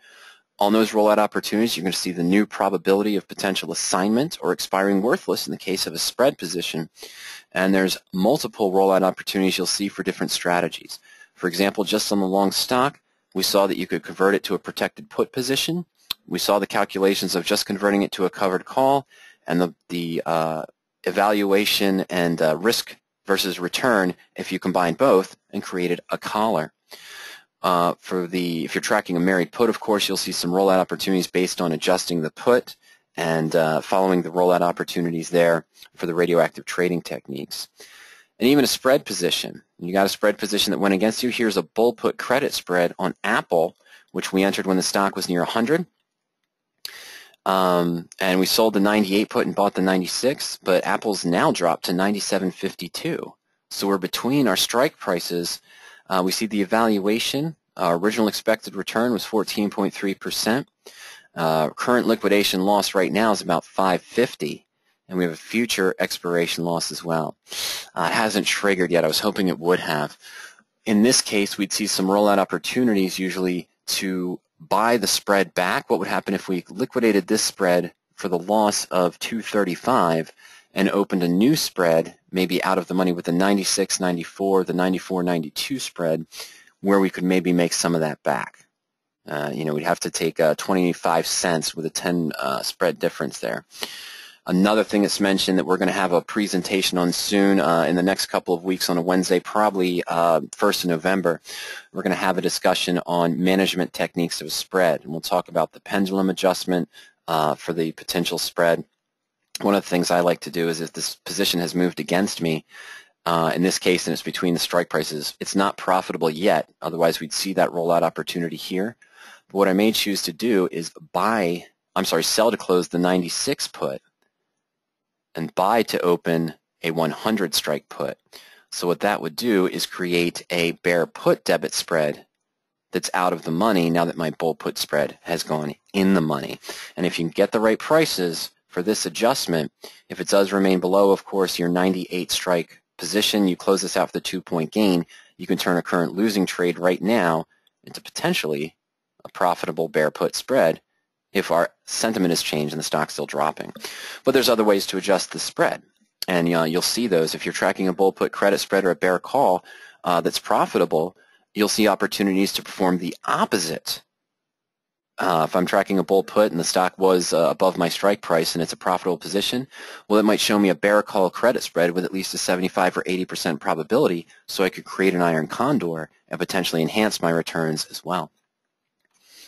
Speaker 1: On those rollout opportunities, you're going to see the new probability of potential assignment or expiring worthless in the case of a spread position. And there's multiple rollout opportunities you'll see for different strategies. For example, just on the long stock, we saw that you could convert it to a protected put position. We saw the calculations of just converting it to a covered call, and the evaluation and risk versus return if you combine both and created a collar. If you're tracking a married put, of course, you'll see some rollout opportunities based on adjusting the put and following the rollout opportunities there for the radioactive trading techniques. And even a spread position. You got a spread position that went against you. Here's a bull put credit spread on Apple, which we entered when the stock was near 100. And we sold the 98 put and bought the 96, but Apple's now dropped to 97.52. So we're between our strike prices. We see the evaluation. Our original expected return was 14.3%. Current liquidation loss right now is about 550, and we have a future expiration loss as well. It hasn't triggered yet. I was hoping it would have. In this case, we'd see some rollout opportunities usually to buy the spread back. What would happen if we liquidated this spread for the loss of 235 and opened a new spread, maybe out of the money with the 96.94, the 94.92 spread, where we could maybe make some of that back. We'd have to take 25 cents with a 10 spread difference there. Another thing that's mentioned that we're going to have a presentation on soon in the next couple of weeks on a Wednesday, probably 1st of November. We're going to have a discussion on management techniques of a spread, and we'll talk about the pendulum adjustment for the potential spread. One of the things I like to do is if this position has moved against me, in this case, and it's between the strike prices, it's not profitable yet. Otherwise, we'd see that rollout opportunity here. But what I may choose to do is sell to close the 96 put and buy to open a 100 strike put. So what that would do is create a bear put debit spread that's out of the money now that my bull put spread has gone in the money. And if you can get the right prices for this adjustment, if it does remain below, of course, your 98 strike position, you close this out for the 2-point gain, you can turn a current losing trade right now into potentially a profitable bear put spread if our sentiment has changed and the stock's still dropping. But there's other ways to adjust the spread, and you'll see those. If you're tracking a bull put credit spread or a bear call that's profitable, you'll see opportunities to perform the opposite. If I'm tracking a bull put and the stock was above my strike price and it's a profitable position, well, it might show me a bear call credit spread with at least a 75 or 80% probability, so I could create an iron condor and potentially enhance my returns as well.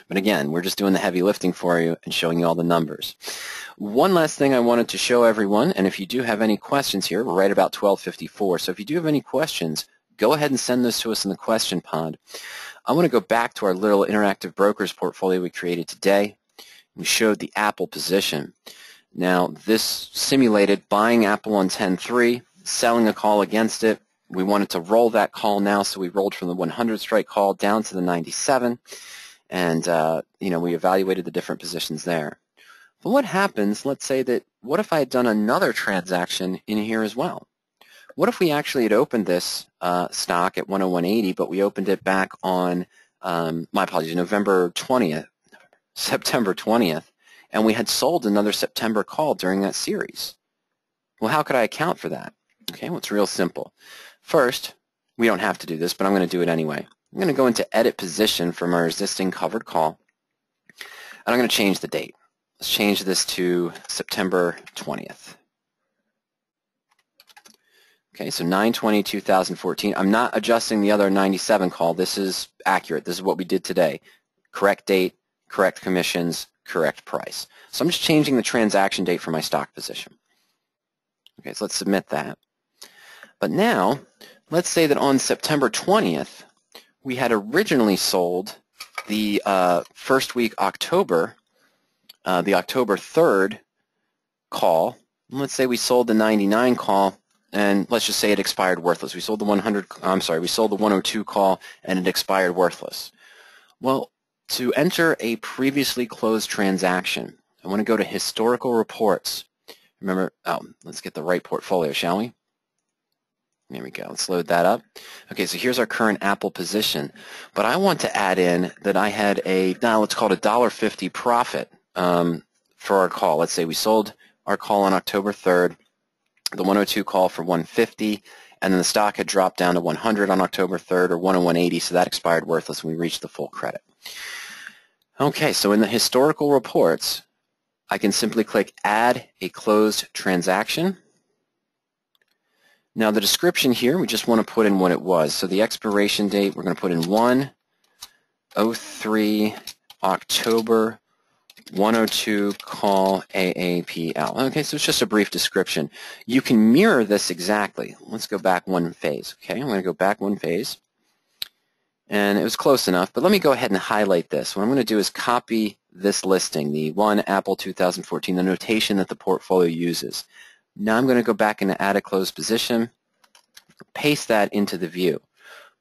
Speaker 1: But again, we're just doing the heavy lifting for you and showing you all the numbers. One last thing I wanted to show everyone, and if you do have any questions here, we're right about 12:54, so if you do have any questions, go ahead and send those to us in the question pod. I want to go back to our little interactive brokers portfolio we created today. We showed the Apple position. Now, this simulated buying Apple on 10.3, selling a call against it We wanted to roll that call now, so we rolled from the 100 strike call down to the 97, and we evaluated the different positions there. But what happens, let's say that, what if I had done another transaction in here as well? What if we actually had opened this stock at 101.80, but we opened it back on, my apologies, September 20th, and we had sold another September call during that series? Well, how could I account for that? Okay, well, it's real simple. First, we don't have to do this, but I'm going to do it anyway. I'm going to go into Edit Position from our existing covered call, and I'm going to change the date. Let's change this to September 20th. Okay, so 9/20/2014. I'm not adjusting the other 97 call. This is accurate. This is what we did today. Correct date, correct commissions, correct price. So I'm just changing the transaction date for my stock position. Okay, so let's submit that. But now, let's say that on September 20th, we had originally sold the first week October, the October 3rd call. And let's say we sold the 99 call, and let's just say it expired worthless. We sold the 102 call, and it expired worthless. Well, to enter a previously closed transaction, I want to go to Historical Reports. Remember, let's get the right portfolio, shall we? There we go. Let's load that up. Okay, so here's our current Apple position. But I want to add in that I had let's call it a $1.50 profit for our call. Let's say we sold our call on October 3rd, the 102 call for 150, and then the stock had dropped down to 100 on October 3rd, or 101.80, so that expired worthless, and we reached the full credit. Okay, so in the Historical Reports, I can simply click Add a Closed Transaction. Now the description here, we just want to put in what it was. So the expiration date, we're going to put in 1/03 October 102 call AAPL. Okay, so it's just a brief description. You can mirror this exactly. Let's go back one phase. Okay, I'm going to go back one phase. And it was close enough, but let me go ahead and highlight this. What I'm going to do is copy this listing, the 1 Apple 2014, the notation that the portfolio uses. Now I'm going to go back and add a closed position, paste that into the view.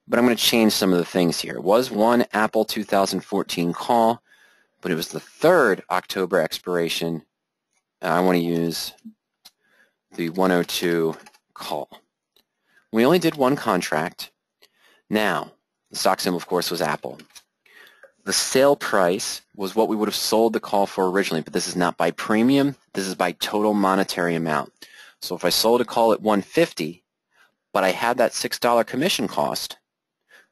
Speaker 1: But I'm going to change some of the things here. It was 1 Apple 2014 call, but it was the 3rd October expiration. I want to use the 102 call. We only did one contract. Now, the stock symbol, of course, was Apple. The sale price was what we would have sold the call for originally, but this is not by premium. This is by total monetary amount. So if I sold a call at 150, but I had that $6 commission cost,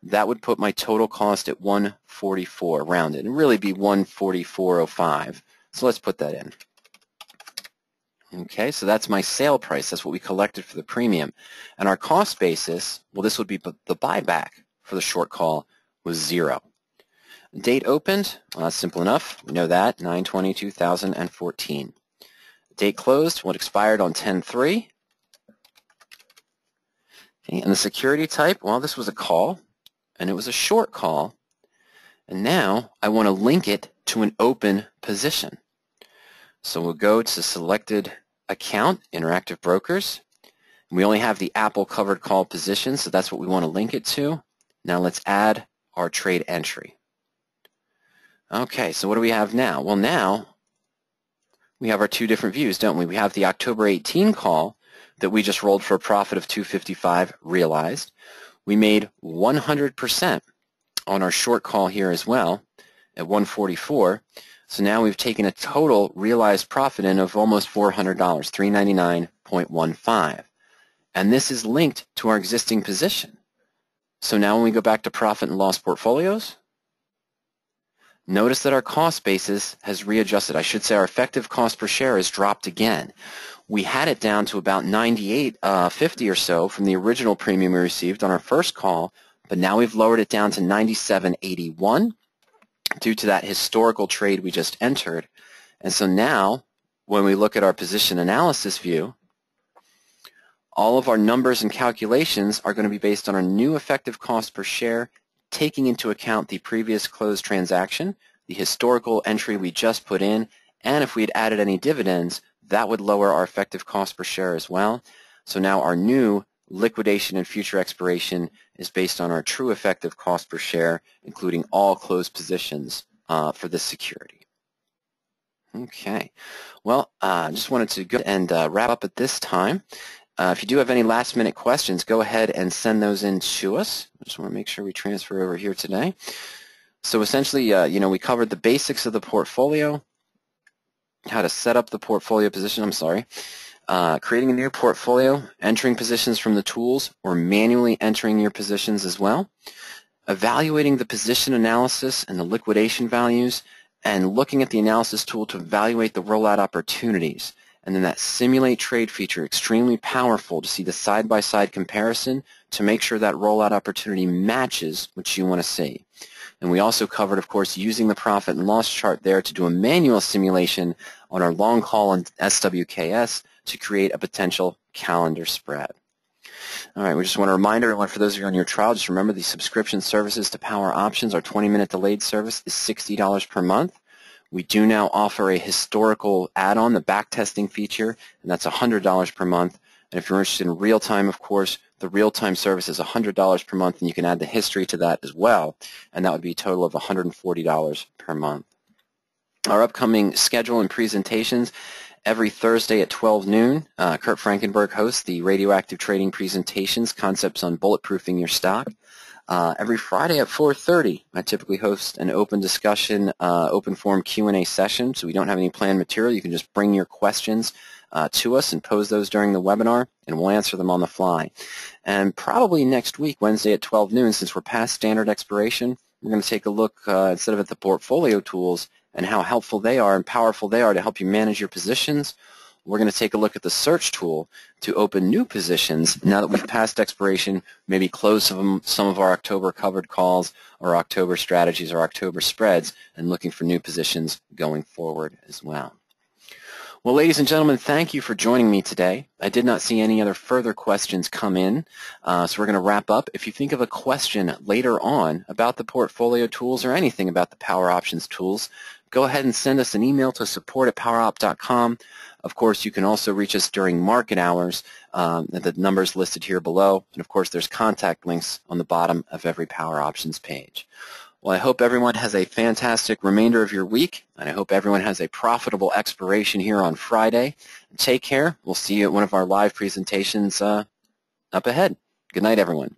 Speaker 1: that would put my total cost at 144 rounded, and really be 144.05. So let's put that in. Okay, so that's my sale price. That's what we collected for the premium. And our cost basis, well, this would be the buyback for the short call was 0. Date opened, well, that's simple enough. We know that, 9/20/2014. Date closed, well, it expired on 10/3. Okay, and the security type, well, this was a call, and it was a short call. And now I want to link it to an open position. So we'll go to Selected Account, Interactive Brokers. We only have the Apple covered call position, so that's what we want to link it to. Now let's add our trade entry. Okay, so what do we have now? Well, now we have our two different views, don't we? We have the October 18 call that we just rolled for a profit of $255 realized. We made 100% on our short call here as well at 144. So now we've taken a total realized profit in of almost $400, $399.15. And this is linked to our existing position. So now when we go back to profit and loss portfolios, notice that our cost basis has readjusted. I should say our effective cost per share has dropped again. We had it down to about $98.50 or so from the original premium we received on our first call, but now we've lowered it down to $97.81 due to that historical trade we just entered. And so now, when we look at our position analysis view, all of our numbers and calculations are going to be based on our new effective cost per share, taking into account the previous closed transaction, the historical entry we just put in, and if we had added any dividends, that would lower our effective cost per share as well. So now our new liquidation and future expiration is based on our true effective cost per share, including all closed positions for this security. Okay, well, I just wanted to go and wrap up at this time. If you do have any last-minute questions, go ahead and send those in to us. I just want to make sure we transfer over here today. So essentially, we covered the basics of the portfolio, how to set up the portfolio position, creating a new portfolio, entering positions from the tools, or manually entering your positions as well, evaluating the position analysis and the liquidation values, and looking at the analysis tool to evaluate the rollout opportunities. And then that simulate trade feature, extremely powerful to see the side-by-side comparison to make sure that rollout opportunity matches what you want to see. And we also covered, of course, using the profit and loss chart there to do a manual simulation on our long call on SWKS to create a potential calendar spread. All right, we just want to remind everyone, for those of you on your trial, just remember the subscription services to PowerOptions, our 20-minute delayed service, is $60 per month. We do now offer a historical add-on, the backtesting feature, and that's $100 per month. And if you're interested in real-time, of course, the real-time service is $100 per month, and you can add the history to that as well, and that would be a total of $140 per month. Our upcoming schedule and presentations: every Thursday at 12 noon, Kurt Frankenberg hosts the radioactive trading presentations, concepts on bulletproofing your stock. Every Friday at 4:30, I typically host an open discussion, open forum Q&A session, so we don't have any planned material. You can just bring your questions to us and pose those during the webinar, and we'll answer them on the fly. And probably next week, Wednesday at 12 noon, since we're past standard expiration, we're going to take a look, instead of at the portfolio tools and how helpful they are and powerful they are to help you manage your positions, we're going to take a look at the search tool to open new positions now that we've passed expiration, maybe close some of our October covered calls or October strategies or October spreads, and looking for new positions going forward as well. Well, ladies and gentlemen, thank you for joining me today. I did not see any other further questions come in, so we're going to wrap up. If you think of a question later on about the portfolio tools or anything about the PowerOptions tools, go ahead and send us an email to support@powerop.com. Of course, you can also reach us during market hours. The numbers listed here below. And of course, there's contact links on the bottom of every PowerOptions page. Well, I hope everyone has a fantastic remainder of your week, and I hope everyone has a profitable expiration here on Friday. Take care. We'll see you at one of our live presentations up ahead. Good night, everyone.